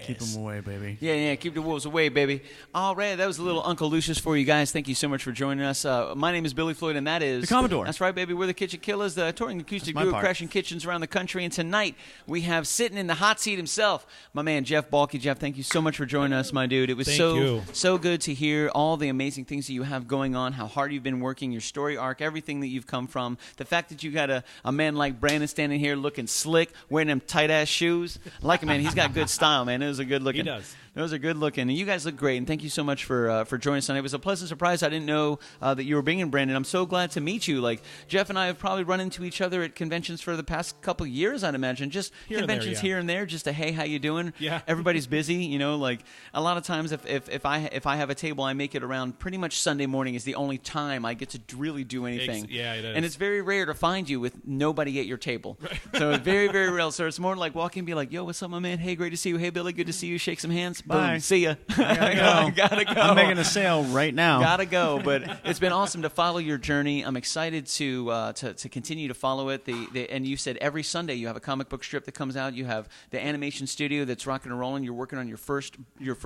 Keep them away, baby. Yeah, keep the wolves away, baby. All right, that was a little Uncle Lucius for you guys. Thank you so much for joining us. My name is Billy Floyd, and that is... The Commodore. That's right, baby. We're the KitchenKillaz, the touring acoustic duo crashing kitchens around the country. And tonight, we have sitting in the hot seat himself, my man, Jeff Balke. Jeff, thank you so much for joining us, my dude. It was so good to hear all the amazing things that you have going on, how hard you've been working, your story arc, everything that you've come from. The fact that you got a man like Brandon standing here looking slick, wearing them tight-ass shoes. I like him, man. He's got good style, man. It was a good looking. He does. Those are good looking, and you guys look great. And thank you so much for joining us tonight. It was a pleasant surprise. I didn't know that you were bringing Brandon. I'm so glad to meet you. Like Jeff and I have probably run into each other at conventions for the past couple of years. I'd imagine just conventions here and there, just to hey, how you doing? Yeah. Everybody's busy, you know. Like a lot of times, if I have a table, I make it around pretty much Sunday morning is the only time I get to really do anything. Yeah, it is. And it's very rare to find you with nobody at your table. Right. So it's very, very rare. So it's more like walk in and be like, yo, what's up, my man? Hey, great to see you. Hey, Billy, good to see you. Shake some hands. Bye. Boom. See ya. I gotta go. I'm making a sale right now. Gotta go. But it's been awesome to follow your journey. I'm excited to continue to follow it. And you said every Sunday you have a comic book strip that comes out. You have the animation studio that's rocking and rolling. You're working on your first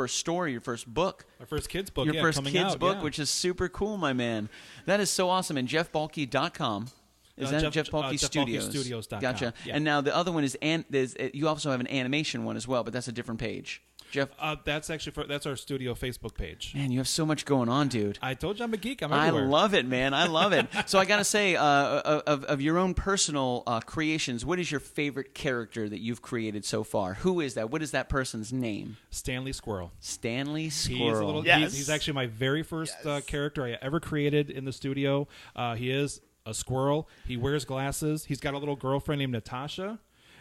story, your first book. My first kids book. Your first coming kids out, book, which is super cool, my man. That is so awesome. And JeffBalke.com. Is that Jeff Balke Studios? JeffBalkeStudios.com. Gotcha. Yeah. And now the other one is you also have an animation one as well, but that's a different page. Jeff, that's actually that's our studio Facebook page. Man, you have so much going on, dude. I told you I'm a geek. I'm everywhere. I love it, man. I love it. So I gotta say, of your own personal creations, what is your favorite character that you've created so far? Who is that? What is that person's name? Stanley Squirrel. Stanley Squirrel. He's actually my very first character I ever created in the studio. He is a squirrel. He wears glasses. He's got a little girlfriend named Natasha.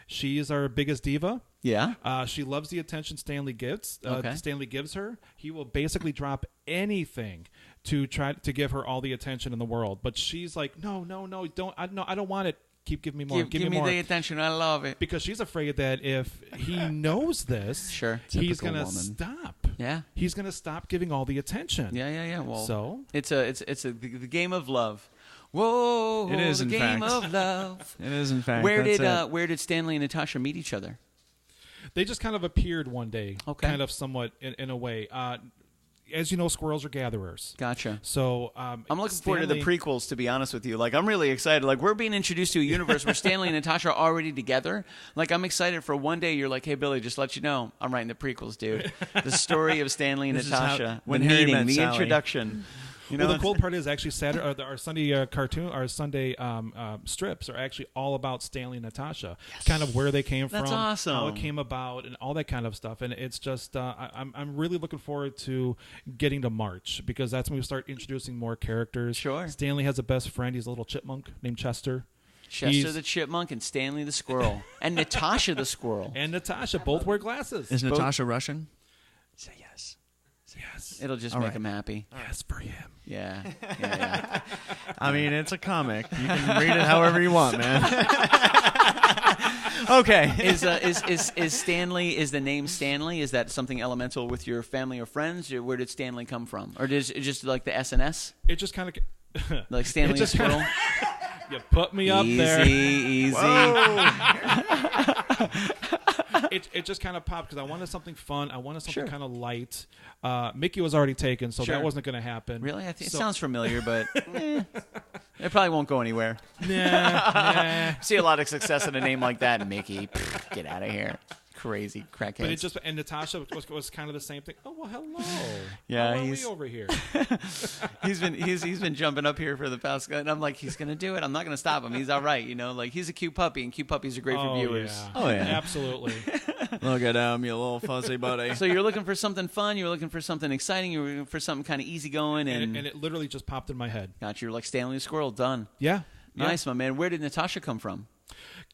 She's our biggest diva. Yeah. She loves the attention Stanley gives. Okay. Stanley gives her. He will basically drop anything to try to give her all the attention in the world. But she's like, no, don't. I don't want it. Keep giving me more. Give me more. The attention. I love it. Because she's afraid that if he knows this, he's going to stop. Yeah. He's going to stop giving all the attention. Yeah. Well, so it's the game of love. Whoa! It is the in game fact. of love. It is in fact. Where did Stanley and Natasha meet each other? They just kind of appeared one day, kind of somewhat in a way. As you know, squirrels are gatherers. Gotcha. So I'm looking forward to the prequels, to be honest with you. Like, I'm really excited. Like, we're being introduced to a universe where Stanley and Natasha are already together. Like, I'm excited for one day you're like, hey, Billy, just let you know, I'm writing the prequels, dude. The story of Stanley and Natasha. When the Harry meeting, met the Sally. Introduction. You know, well, the cool part is actually Saturday, our Sunday cartoon, our Sunday strips are actually all about Stanley and Natasha, kind of where they came from, awesome. how it came about, and all that kind of stuff. And it's just, I'm really looking forward to getting to March because that's when we start introducing more characters. Sure. Stanley has a best friend. He's a little chipmunk named Chester. Chester the chipmunk and Stanley the squirrel and Natasha the squirrel. And Natasha both wear glasses. Is Natasha Russian? Say yes. Yes. It'll just make him happy. Yes, for him. Yeah. I mean, it's a comic. You can read it however you want, man. Okay. Is Stanley, is the name Stanley, is that something elemental with your family or friends? Or where did Stanley come from? Or is it just like the SNS? It just kind of... Like Stanley the Squirrel? You put me up there. Easy. It just kind of popped because I wanted something fun. I wanted something kind of light. Mickey was already taken, so that wasn't going to happen. Really? I think it sounds familiar, but it probably won't go anywhere. Nah. See a lot of success in a name like that, Mickey. Get out of here. Crazy crackheads. But it just, and Natasha was kind of the same thing. Oh, well, hello. Yeah, How are we over here? he's been jumping up here for the past, and I'm like, he's gonna do it. I'm not gonna stop him. He's all right, you know. Like, he's a cute puppy, and cute puppies are great for viewers. Yeah. Oh yeah, absolutely. Look at him, you little fuzzy buddy. So you're looking for something fun. You're looking for something exciting. You're looking for something kind of easygoing, and it literally just popped in my head. Got you. You're like Stanley the Squirrel. Done. Yeah. Nice, my man. Where did Natasha come from?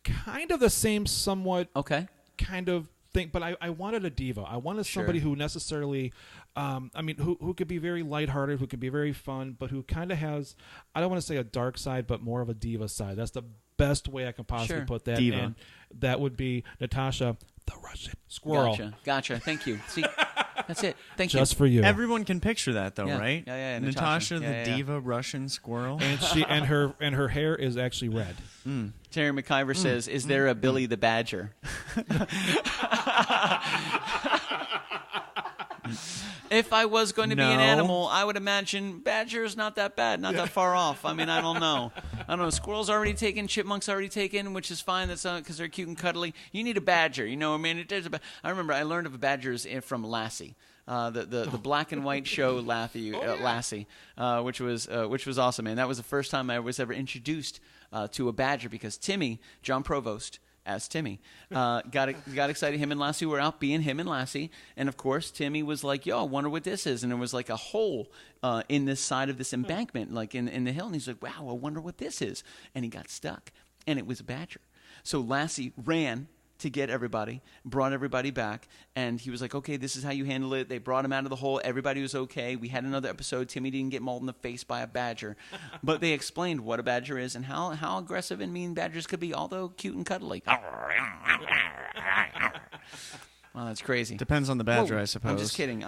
Kind of the same, somewhat. Okay. Kind of thing, but I wanted a diva. I wanted somebody who necessarily, who could be very lighthearted, who could be very fun, but who kind of has, I don't want to say a dark side, but more of a diva side. That's the best way I can possibly put that. Diva. And that would be Natasha, the Russian Squirrel. Gotcha. Thank you. See, that's it. Thank you. Just for you. Everyone can picture that, though, right? Yeah. Natasha, the diva Russian squirrel, and her hair is actually red. Terry McIver says, "Is there a Billy the Badger?" If I was going to be an No. animal, I would imagine badger is not that bad, not that far off. I mean, I don't know. Squirrels already taken, chipmunks already taken, which is fine. That's because they're cute and cuddly. You need a badger. You know, I mean, I remember I learned of badgers from Lassie. The black and white show Lassie, which was awesome, man. That was the first time I was ever introduced to a badger because Timmy, John Provost, as Timmy, got excited. Him and Lassie were out being him and Lassie, and of course Timmy was like, "Yo, I wonder what this is." And there was like a hole in this side of this embankment, like in the hill, and he's like, "Wow, I wonder what this is." And he got stuck, and it was a badger. So Lassie ran to get everybody, brought everybody back, and he was like, okay, this is how you handle it. They brought him out of the hole. Everybody was okay. We had another episode. Timmy didn't get mauled in the face by a badger. But they explained what a badger is and how aggressive and mean badgers could be, although cute and cuddly. Wow, that's crazy. Depends on the badger, Whoa. I suppose. I'm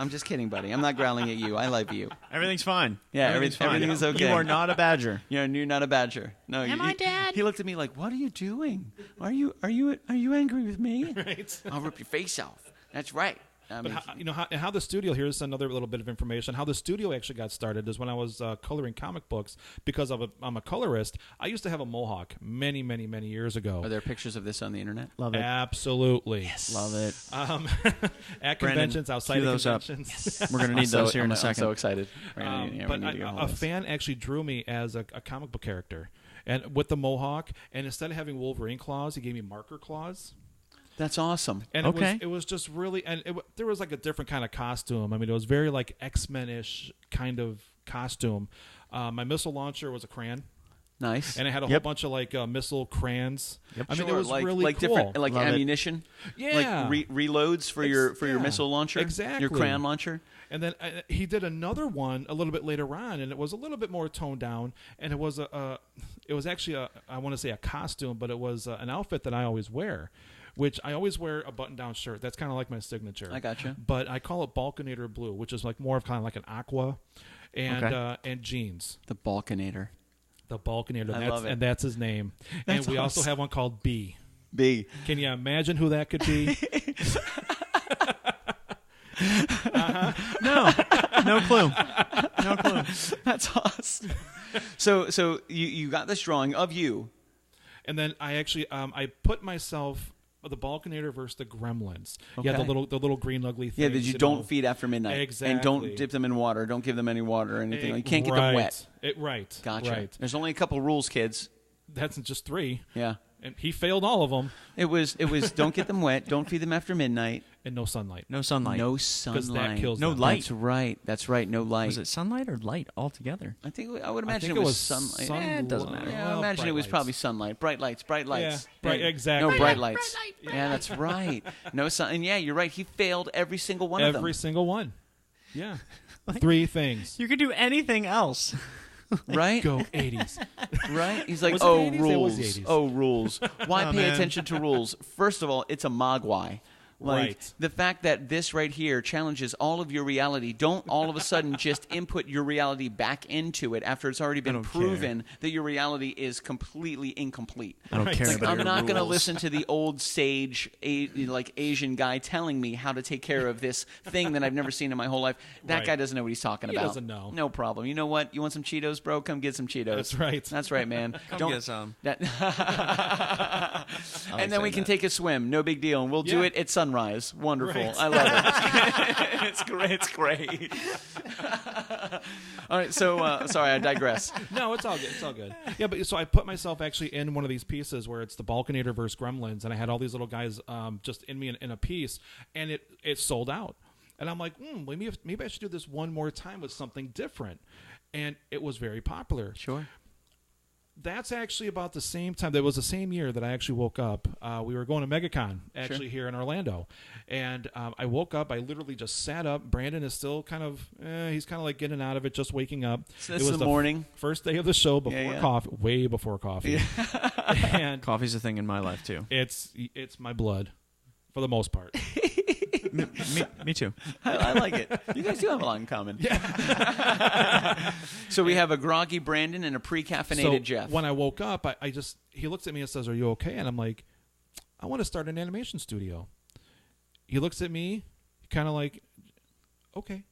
just kidding, buddy. I'm not growling at you. I love you. Everything's fine. Yeah, everything's fine. everything is okay. You are not a badger. You're not a badger. No, Am I, Dad? He looked at me like, "What are you doing? Are you angry with me? Right. I'll rip your face off." That's right. I mean, But how the studio, here's another little bit of information. How the studio actually got started is when I was coloring comic books, because I'm a colorist. I used to have a mohawk many, many, many years ago. Are there pictures of this on the internet? Love it. Absolutely. Yes. Love it. At Brandon, conventions, outside cue of those up. conventions. We're going to need those here in a second. I'm so excited. But a fan actually drew me as a comic book character, and with the mohawk. And instead of having Wolverine claws, he gave me marker claws. That's awesome. And Okay. it was just really, and there was like a different kind of costume. I mean, it was very like X-Men-ish kind of costume. My missile launcher was a cran. Nice. And it had a whole bunch of like missile crans. Yep. I mean, Sure, it was like, really like cool. different, like Love it. ammunition. Yeah. Like reloads for your missile launcher. Exactly. Your crayon launcher. And then he did another one a little bit later on, and it was a little bit more toned down. And it was actually I want to say a costume, but it was an outfit that I always wear, which I always wear a button-down shirt. That's kind of like my signature. I gotcha. But I call it Balkenator Blue, which is like more of kind of like an aqua, and jeans. The Balkenator. The Balkenator. I love it. And that's his name. That's and we also awesome. have one called B. B. Can you imagine who that could be? No clue. No clue. That's awesome. So you got this drawing of you. And then I actually I put myself the Balkenator versus the Gremlins. Okay. Yeah, the little green ugly things. Yeah, that you don't feed after midnight. Exactly. And don't dip them in water. Don't give them any water or anything. You can't get them wet. Right. Gotcha. Right. There's only a couple rules, kids. That's just 3. Yeah. And he failed all of them. It was don't get them wet, don't feed them after midnight. And no sunlight. No sunlight. No Because sunlight. that kills No them. light. That's right, no light. Was it sunlight or light altogether? I would I imagine think it it was was sunlight. it doesn't matter. Yeah, I Well, imagine it was bright probably lights. sunlight. Bright lights. Yeah, bright, exactly. No, bright lights. Yeah, that's right. No sun. And yeah, you're right. He failed every single one of them. Every single one. Yeah. 3 things. You could do anything else. Right? Go 80s. Right? He's like, Was it oh, 80s? It rules. was the 80s. Oh, rules. Why Oh, pay man. attention to rules? First of all, it's a mogwai. Like, Right. the fact that this right here challenges all of your reality, don't all of a sudden just input your reality back into it after it's already been don't proven that your reality is completely incomplete. I don't care Like, about I'm your not going to rules. listen to the old sage, like Asian guy telling me how to take care of this thing that I've never seen in my whole life. That Right. guy doesn't know what he's talking He about. doesn't know. No problem. You know what? You want some Cheetos, bro? Come get some Cheetos. That's right. That's right, man. Come get some. That- like and then we saying can that. take a swim. No big deal. And we'll do Yeah. it at sunrise. Wonderful. Right. I love it. It's great. It's great. All right. So, sorry, I digress. No, it's all good. It's all good. Yeah, but so I put myself actually in one of these pieces where it's the Balkenator versus Gremlins, and I had all these little guys just in me in a piece, and it sold out. And I'm like, maybe I should do this one more time with something different. And it was very popular. Sure. That's actually about the same time. That was the same year that I actually woke up. We were going to MegaCon, actually, here in Orlando. And I woke up. I literally just sat up. Brandon is still kind of, he's kind of like getting out of it, just waking up. So this is the morning. First day of the show before Yeah. coffee, way before coffee. And Coffee's a thing in my life, too. it's my blood, for the most part. Me too. I like it. You guys do have a lot in common. Yeah. So we have a groggy Brandon and a pre-caffeinated So Jeff. when I woke up, he looks at me and says, "Are you okay?" And I'm like, "I want to start an animation studio." He looks at me, kind of like, okay.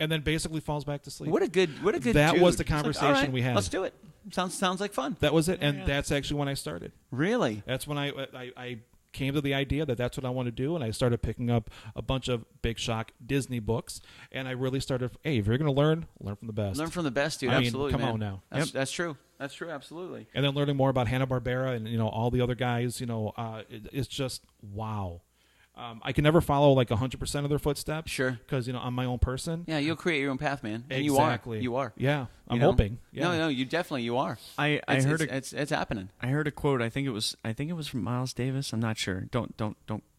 And then basically falls back to sleep. What a good That dude. was the It's like, conversation all right, we had. Let's do it. Sounds like fun. That was it, and that's actually when I started. Really? That's when I came to the idea that that's what I want to do, and I started picking up a bunch of Big Shock Disney books, and I really started, hey, if you're going to learn from the best. Learn from the best, dude. I mean, Absolutely, come man. on now. That's true. That's true, absolutely. And then learning more about Hanna-Barbera and, all the other guys, it's just, wow. I can never follow like 100% of their footsteps. Sure. Because, I'm my own person. Yeah, you'll create your own path, man. And exactly. You are. Yeah. I'm hoping. Yeah. No, you definitely you are. I heard it's happening. I heard a quote. I think it was from Miles Davis. I'm not sure. Don't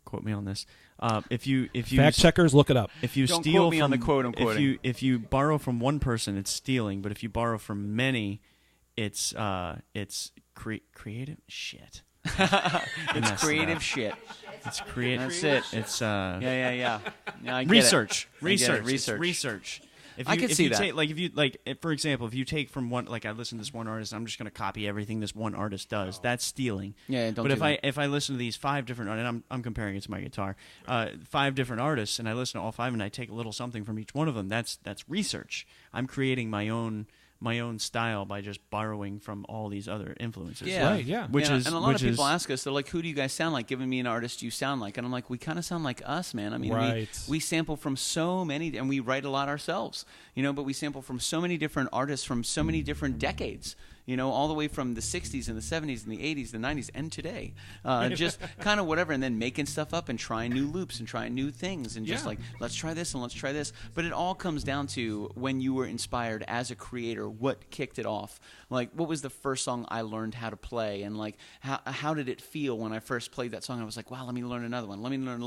quote me on this. If you fact checkers, look it up. If you Don't steal quote me from on the quote I'm quoting. if you borrow from one person, it's stealing. But if you borrow from many, it's creative shit. It's creative shit. It's creative. That's it. It's Yeah, I get research. it. I get it. Research. I can see that. For example, if you take from one, like I listen to this one artist, I'm just going to copy everything this one artist does. That's stealing. Yeah, don't. But do if I listen to these 5 different, and I'm comparing it to my guitar, 5 different artists, and I listen to all 5, and I take a little something from each one of them. That's research. I'm creating my own style by just borrowing from all these other influences. Yeah, right, yeah. And a lot of people ask us, they're like, "Who do you guys sound like?" Giving me an artist you sound like, and I'm like, "We kind of sound like us, man." I mean, right. we sample from so many, and we write a lot ourselves, but we sample from so many different artists from so many different decades. All the way from the 60s and the 70s and the 80s, the 90s, and today. Just kind of whatever, and then making stuff up and trying new loops and trying new things and just like, let's try this and let's try this. But it all comes down to when you were inspired as a creator, what kicked it off? Like, what was the first song I learned how to play? And like, how did it feel when I first played that song? I was like, wow, let me learn another one. Let me learn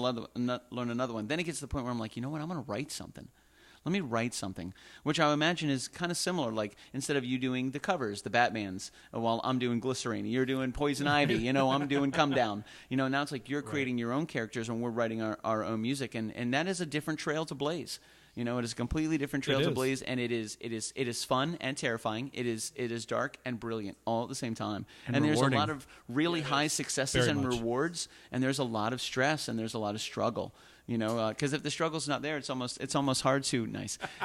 another one. Then it gets to the point where I'm like, you know what? I'm going to write something. Let me write something, which I imagine is kind of similar. Like, instead of you doing the covers, the Batmans, while I'm doing Glycerine, you're doing Poison Ivy, I'm doing Come Down. Now it's like you're creating your own characters and we're writing our own music. And that is a different trail to blaze. It is a completely different trail to blaze, and it is fun and terrifying. It is dark and brilliant all at the same time. And there's a lot of really high successes and rewards, and there's a lot of stress and there's a lot of struggle. Because if the struggle's not there, it's almost hard to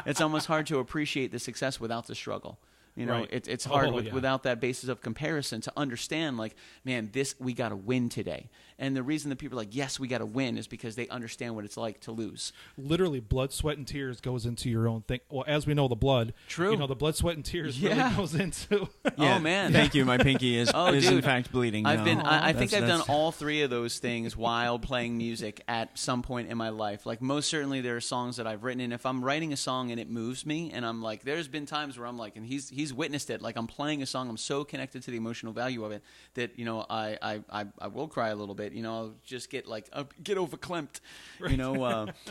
It's almost hard to appreciate the success without the struggle. Right. It's hard without that basis of comparison to understand, like, man, we got to win today. And the reason that people are like, yes, we got to win is because they understand what it's like to lose. Literally, blood, sweat, and tears goes into your own thing. Well, as we know, the blood. True. The blood, sweat, and tears really goes into. Oh, man. Thank you. My pinky is dude, in fact bleeding. I think I've done all 3 of those things while playing music at some point in my life. Like, most certainly there are songs that I've written, and if I'm writing a song and it moves me, and I'm like, there's been times where I'm like, and he's witnessed it. Like, I'm playing a song, I'm so connected to the emotional value of it that I will cry a little bit. I'll just get overclimped.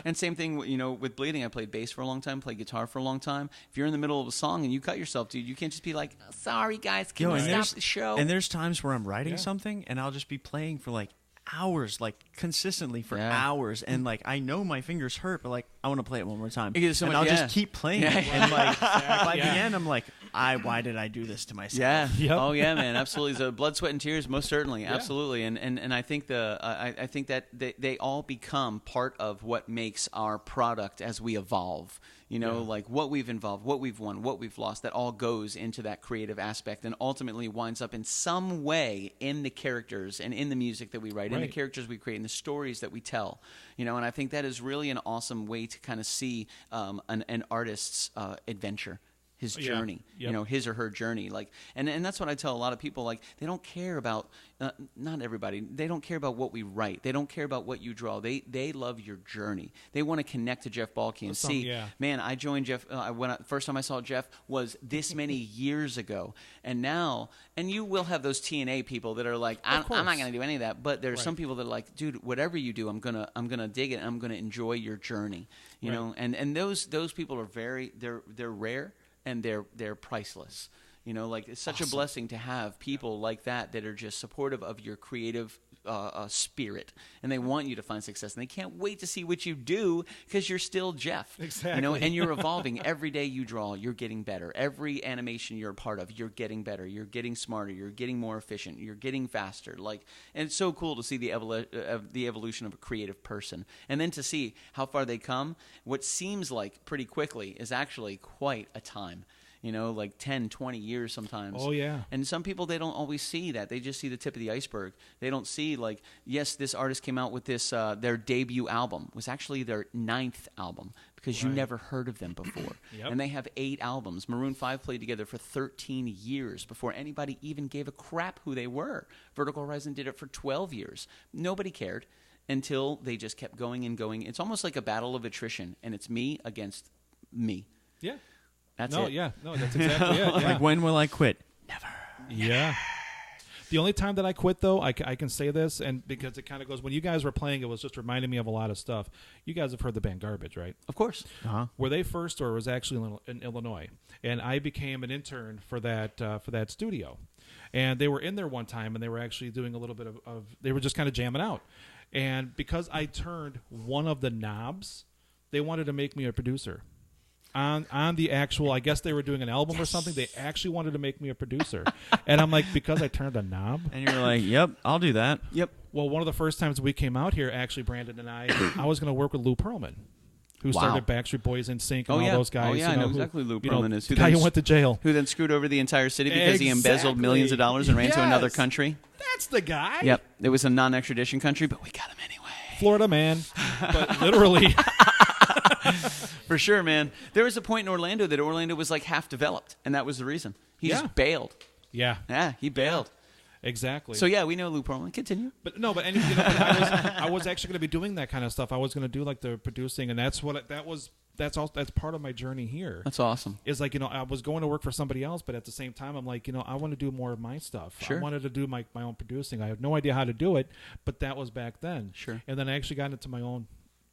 And same thing. With bleeding, I played bass for a long time, played guitar for a long time. If you're in the middle of a song and you cut yourself, dude, you can't just be like, sorry guys, can we stop the show? And there's times where I'm writing something and I'll just be playing for like hours, like consistently for hours, and like I know my fingers hurt, but like I want to play it one more time, and I'll just keep playing it, and like by the end I'm like, why did I do this to myself? Yeah. Yep. Oh yeah, man, absolutely. So blood, sweat, and tears, most certainly, absolutely. And I think I think that they all become part of what makes our product as we evolve. Like what we've involved, what we've won, what we've lost, that all goes into that creative aspect and ultimately winds up in some way in the characters and in the music that we write, in the characters we create, in the stories that we tell. And I think that is really an awesome way to kind of see an artist's adventure. His journey, his or her journey, like, and that's what I tell a lot of people. Like, they don't care about, not everybody. They don't care about what we write. They don't care about what you draw. They love your journey. They want to connect to Jeff Balke and see, man, I joined Jeff. First time I saw Jeff was this many years ago, and you will have those TNA people that are like, I'm not going to do any of that. But there are some people that are like, dude, whatever you do, I'm gonna dig it. And I'm gonna enjoy your journey. You know, and those people are they're rare. And they're priceless. Like, it's such a blessing to have people like that are just supportive of your creative spirit, and they want you to find success, and they can't wait to see what you do because you're still Jeff. Exactly. You know, and you're evolving. Every day you draw, you're getting better. Every animation you're a part of, you're getting better. You're getting smarter. You're getting more efficient. You're getting faster. Like, and it's so cool to see the evolution of a creative person, and then to see how far they come. What seems like pretty quickly is actually quite a time. You know, like 10, 20 years sometimes. Oh, yeah. And some people, they don't always see that. They just see the tip of the iceberg. They don't see, like, yes, this artist came out with this, their debut album was actually their 9th album because you never heard of them before. Yep. And they have 8 albums. Maroon 5 played together for 13 years before anybody even gave a crap who they were. Vertical Horizon did it for 12 years. Nobody cared until they just kept going and going. It's almost like a battle of attrition, and it's me against me. Yeah. That's no, it. Yeah, no, that's exactly it. Yeah. Like, when will I quit? Never. Yeah. The only time that I quit, though, I can say this, and because it kind of goes, when you guys were playing, it was just reminding me of a lot of stuff. You guys have heard the band Garbage, right? Of course. Uh-huh. Were they first, or it was actually in Illinois? And I became an intern for that studio. And they were in there one time, and they were actually doing a little bit of they were just kind of jamming out. And because I turned one of the knobs, they wanted to make me a producer. On the actual, I guess they were doing an album or something. They actually wanted to make me a producer. And I'm like, because I turned a knob? And you're like, yep, I'll do that. Yep. Well, one of the first times we came out here, actually, Brandon and I was going to work with Lou Pearlman, who started Backstreet Boys and NSYNC and all those guys. Oh, yeah, you know, I know exactly who Lou Pearlman is. The guy who went to jail. Who then screwed over the entire city because he embezzled millions of dollars and ran to another country. That's the guy. Yep. It was a non-extradition country, but we got him anyway. Florida man. But literally... For sure, man. There was a point in Orlando that Orlando was like half developed, and that was the reason. He just bailed. Yeah. Yeah, he bailed. Exactly. So yeah, we know Lou Pearlman. Continue. But no, but anyway, I was actually going to be doing that kind of stuff. I was going to do like the producing, and that's part of my journey here. That's awesome. Is like, I was going to work for somebody else, but at the same time, I'm like, I want to do more of my stuff. Sure. I wanted to do my own producing. I had no idea how to do it, but that was back then. Sure. And then I actually got into my own.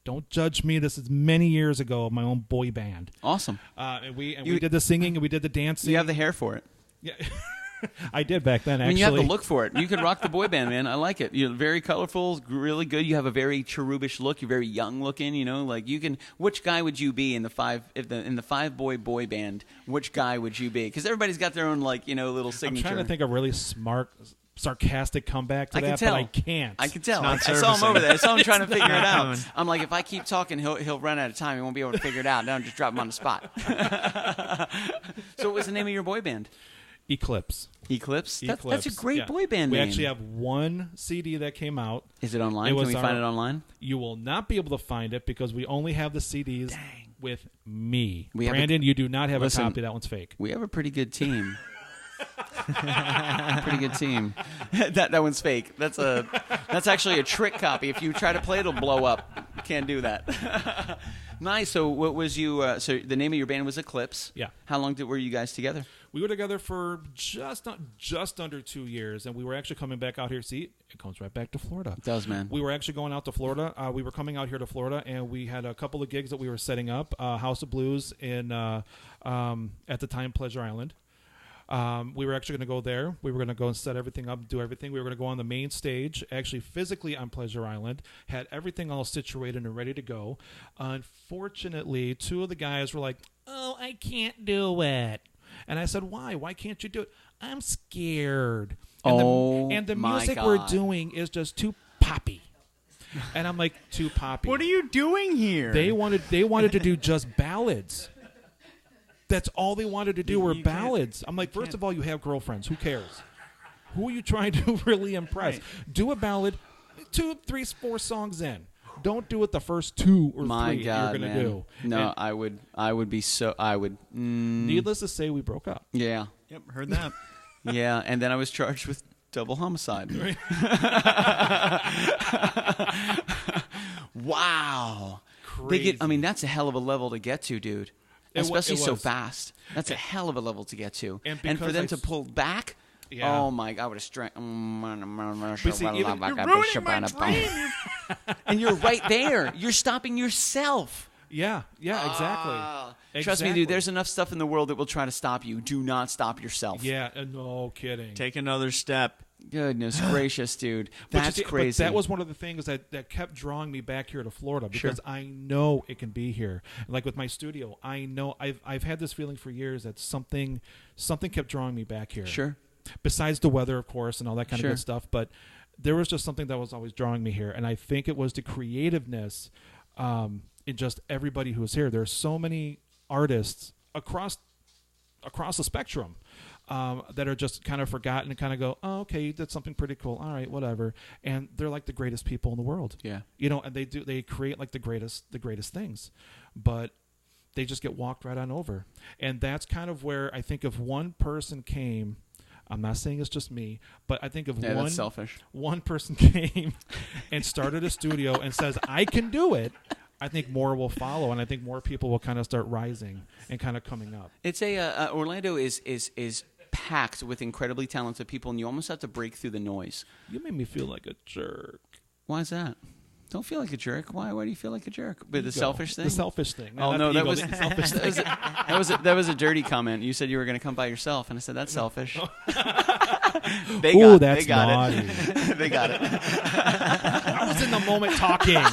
Don't judge me. This is many years ago. My own boy band. Awesome. And we did the singing and we did the dancing. You have the hair for it. Yeah. I did back then, actually. I mean, you have to look for it. You could rock the boy band, man. I like it. You're very colorful, really good. You have a very cherubish look. You're very young looking, like you can. Which guy would you be in the five boy band? Which guy would you be? Because everybody's got their own little signature. I'm trying to think of really smart, sarcastic comeback to that, but I can't. I can tell. I saw him over there. I saw him trying to figure it out. I'm like, if I keep talking, he'll run out of time. He won't be able to figure it out. Now just drop him on the spot. So what was the name of your boy band? Eclipse. Eclipse? That's a great boy band name. We actually have one CD that came out. Is it online? Can we find it online? You will not be able to find it because we only have the CDs with me. Brandon, you do not have a copy. That one's fake. We have a pretty good team. Pretty good team. That one's fake. That's actually a trick copy. If you try to play it, it'll blow up. You can't do that. Nice. So what was you? So the name of your band was Eclipse. Yeah. How long were you guys together? We were together for just under 2 years, and we were actually coming back out here. See, it comes right back to Florida. It does, man. We were actually going out to Florida. We were coming out here to Florida, and we had a couple of gigs that we were setting up. House of Blues in at the time Pleasure Island. We were actually going to go there. We were going to go and set everything up, do everything. We were going to go on the main stage, actually physically on Pleasure Island, had everything all situated and ready to go. Unfortunately, 2 of the guys were like, "Oh, I can't do it." And I said, "Why? Why can't you do it?" "I'm scared." And the music we're doing is just too poppy. And I'm like, "Too poppy." What are you doing here? They wanted to do just ballads. That's all they wanted to do were ballads. I'm like, first of all, you have girlfriends. Who cares? Who are you trying to really impress? Right. Do a ballad 2, 3, 4 songs in. Don't do it the first 2 or 3 you're going to do. No, and I would be so... I would... Needless to say, we broke up. Yeah. Yep, heard that. Yeah, and then I was charged with double homicide. Right. Wow. Crazy. That's a hell of a level to get to, dude. Especially so fast. That's a hell of a level to get to. And for them to pull back, oh my God, what a strength. You're ruining my dream. And you're right there. You're stopping yourself. Yeah, exactly. Trust me, dude, there's enough stuff in the world that will try to stop you. Do not stop yourself. Yeah, no kidding. Take another step. Goodness gracious, dude. That's crazy. But that was one of the things that kept drawing me back here to Florida because I know it can be here. Like with my studio, I know I've had this feeling for years that something kept drawing me back here. Sure. Besides the weather, of course, and all that kind of good stuff, but there was just something that was always drawing me here, and I think it was the creativeness in just everybody who was here. There's so many artists across the spectrum that are just kind of forgotten and kind of go, oh, okay, you did something pretty cool. All right, whatever. And they're like the greatest people in the world. Yeah. You know, and they create like the greatest things, but they just get walked right on over. And that's kind of where I think if one person came, I'm not saying it's just me, but I think if that's selfish. One person came and started a studio and says, I can do it, I think more will follow, and I think more people will kind of start rising and kind of coming up. It's Orlando is packed with incredibly talented people, and you almost have to break through the noise. You made me feel like a jerk. Why is that? Don't feel like a jerk. Why do you feel like a jerk? But the selfish thing? The selfish thing. Oh, no, that was a dirty comment. You said you were going to come by yourself, and I said, that's selfish. They got naughty. it. They got it. I was in the moment talking.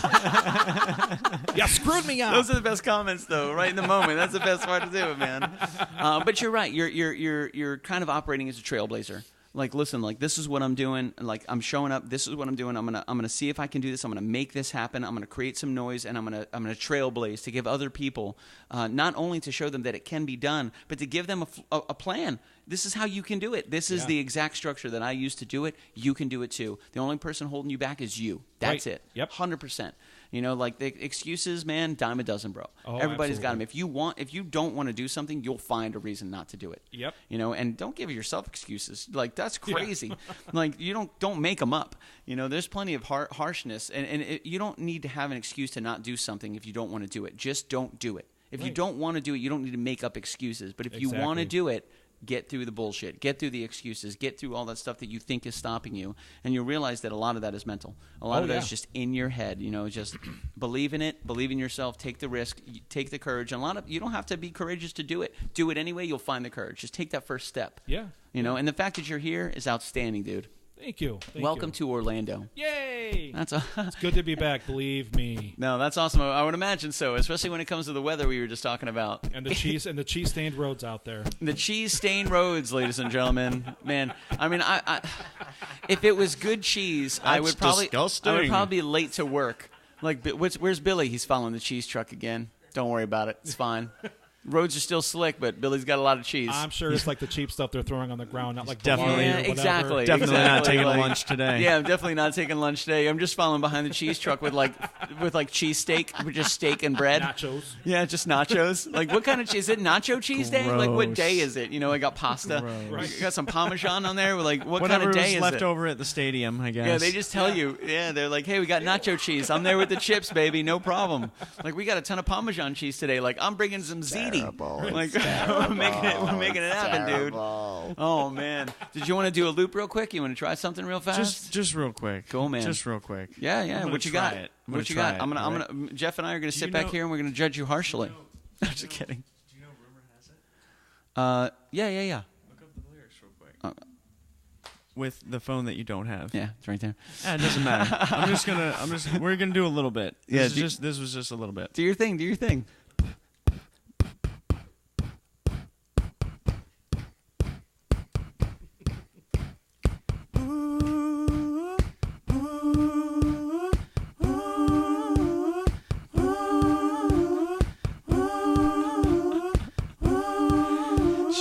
You screwed me up. Those are the best comments, though, right in the moment. That's the best part to do it, man. But you're right. You're kind of operating as a trailblazer. Like, listen, like, this is what I'm doing. Like, I'm showing up. This is what I'm doing. I'm gonna see if I can do this. I'm gonna make this happen. I'm gonna create some noise, and I'm gonna trailblaze to give other people, not only to show them that it can be done, but to give them a plan. This is how you can do it. This is the exact structure that I used to do it. You can do it too. The only person holding you back is you. That's it. Yep. 100%. You know, like the excuses, man, dime a dozen, bro. Oh, Everybody's got them. If you don't want to do something, you'll find a reason not to do it. Yep. You know, and don't give yourself excuses. Like, that's crazy. Like, you don't make them up. You know, there's plenty of harshness, and you don't need to have an excuse to not do something if you don't want to do it. Just don't do it. If you don't want to do it, you don't need to make up excuses. But if you want to do it, get through the bullshit, get through the excuses, get through all that stuff that you think is stopping you, and you'll realize that a lot of that is mental. A lot of that is just in your head. You know, just believe in it, believe in yourself, take the risk, take the courage. And you don't have to be courageous to do it. Do it anyway, you'll find the courage. Just take that first step. Yeah. You know, and the fact that you're here is outstanding, dude. Thank you. Welcome to Orlando. Yay! It's good to be back, believe me. No, that's awesome. I would imagine so, especially when it comes to the weather we were just talking about. And the cheese stained roads out there. The cheese stained roads, ladies and gentlemen. Man, I mean, I if it was good cheese, I would probably be late to work. Like, where's Billy? He's following the cheese truck again. Don't worry about it. It's fine. Roads are still slick, but Billy's got a lot of cheese. I'm sure it's like the cheap stuff they're throwing on the ground, not like definitely, exactly. Definitely not taking lunch today. Yeah, I'm definitely not taking lunch today. I'm just following behind the cheese truck with cheese steak, with just steak and bread. Nachos. Yeah, just nachos. Like, what kind of cheese? Is it nacho cheese day? Like, what day is it? You know, I got pasta. Right. Got some Parmesan on there. Like, what Whatever kind of day was is left it? over at the stadium, I guess. Yeah, they just tell you. Yeah, they're like, hey, we got nacho cheese. I'm there with the chips, baby. No problem. Like, we got a ton of Parmesan cheese today. Like, I'm bringing some ziti. Like, we're making it happen, dude. Oh man, did you want to do a loop real quick? You want to try something real fast? Just real quick. Cool, man. Just real quick. Yeah. What you got? What you got? I'm gonna. Jeff and I are gonna sit back here and we're gonna judge you harshly. I'm just kidding. Do you know Rumor Has It? Yeah. Look up the lyrics real quick. With the phone that you don't have. Yeah, it's right there. It doesn't matter. We're gonna do a little bit. This was just a little bit. Do your thing.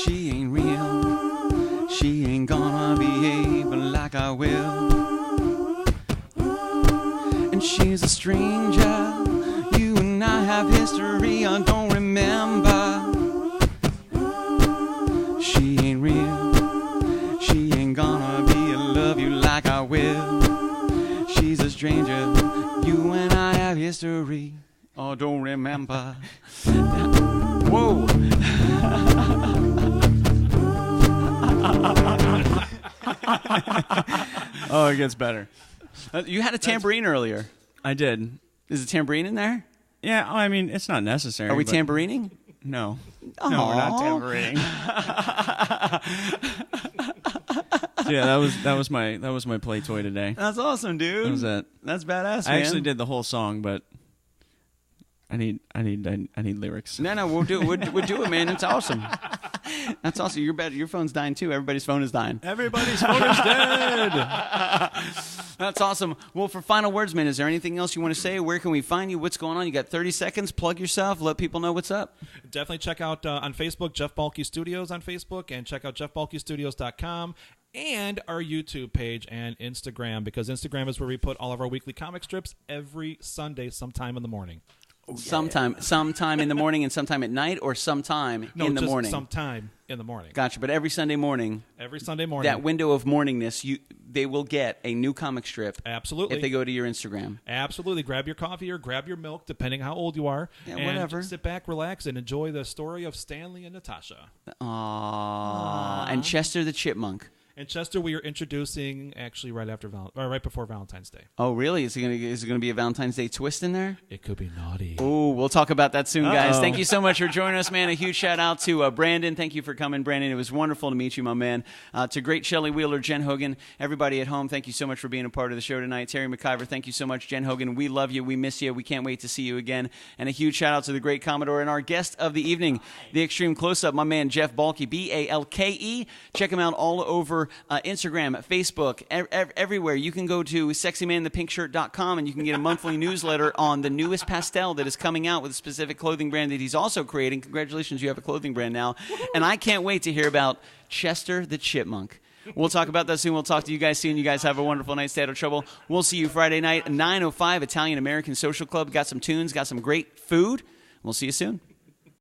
She ain't real. She ain't gonna behave like I will. And she's a stranger. You and I have history I don't remember. She ain't real. She ain't gonna love you like I will. She's a stranger. You and I have history I don't remember. Whoa. Oh, it gets better. You had a tambourine earlier. I did. Is a tambourine in there? Yeah, I mean, it's not necessary. Are we tambouring? No. Aww. No, we're not tambourining. So yeah, that was my play toy today. That's awesome, dude. That was it. That's badass, I man. actually did the whole song, but I need lyrics. No, we'll do it, man. It's awesome. That's awesome. Your phone's dying too. Everybody's phone is dying. Everybody's phone is dead. That's awesome. Well, for final words, man, is there anything else you want to say? Where can we find you? What's going on? You got 30 seconds. Plug yourself. Let people know what's up. Definitely check out on Facebook, Jeff Balke Studios on Facebook, and check out jeffbalkestudios.com and our YouTube page and Instagram, because Instagram is where we put all of our weekly comic strips every Sunday sometime in the morning. Oh, yeah. Sometime in the morning and sometime at night, or sometime in the morning? Sometime in the morning. Gotcha. But every Sunday morning. That window of morningness, they will get a new comic strip. Absolutely. If they go to your Instagram. Absolutely. Grab your coffee or grab your milk, depending how old you are. Yeah, and whatever. Sit back, relax, and enjoy the story of Stanley and Natasha. Aww. And Chester the Chipmunk. And Chester, we are introducing actually right before Valentine's Day. Oh, really? Is it gonna be a Valentine's Day twist in there? It could be naughty. Oh, we'll talk about that soon, guys. Thank you so much for joining us, man. A huge shout out to Brandon. Thank you for coming, Brandon. It was wonderful to meet you, my man. To great Shelley Wheeler, Jen Hogan, everybody at home, thank you so much for being a part of the show tonight. Terry McIver, thank you so much. Jen Hogan, we love you. We miss you. We can't wait to see you again. And a huge shout out to the great Commodore and our guest of the evening, the Extreme Close-Up, my man Jeff Balke, Balke. Check him out all over Instagram, Facebook, everywhere. You can go to sexymanthepinkshirt.com and you can get a monthly newsletter on the newest pastel that is coming out with a specific clothing brand that he's also creating. Congratulations, you have a clothing brand now. And I can't wait to hear about Chester the Chipmunk. We'll talk about that soon. We'll talk to you guys soon. You guys have a wonderful night. Stay out of trouble. We'll see you Friday night, 9:05, Italian American Social Club. Got some tunes, got some great food. We'll see you soon.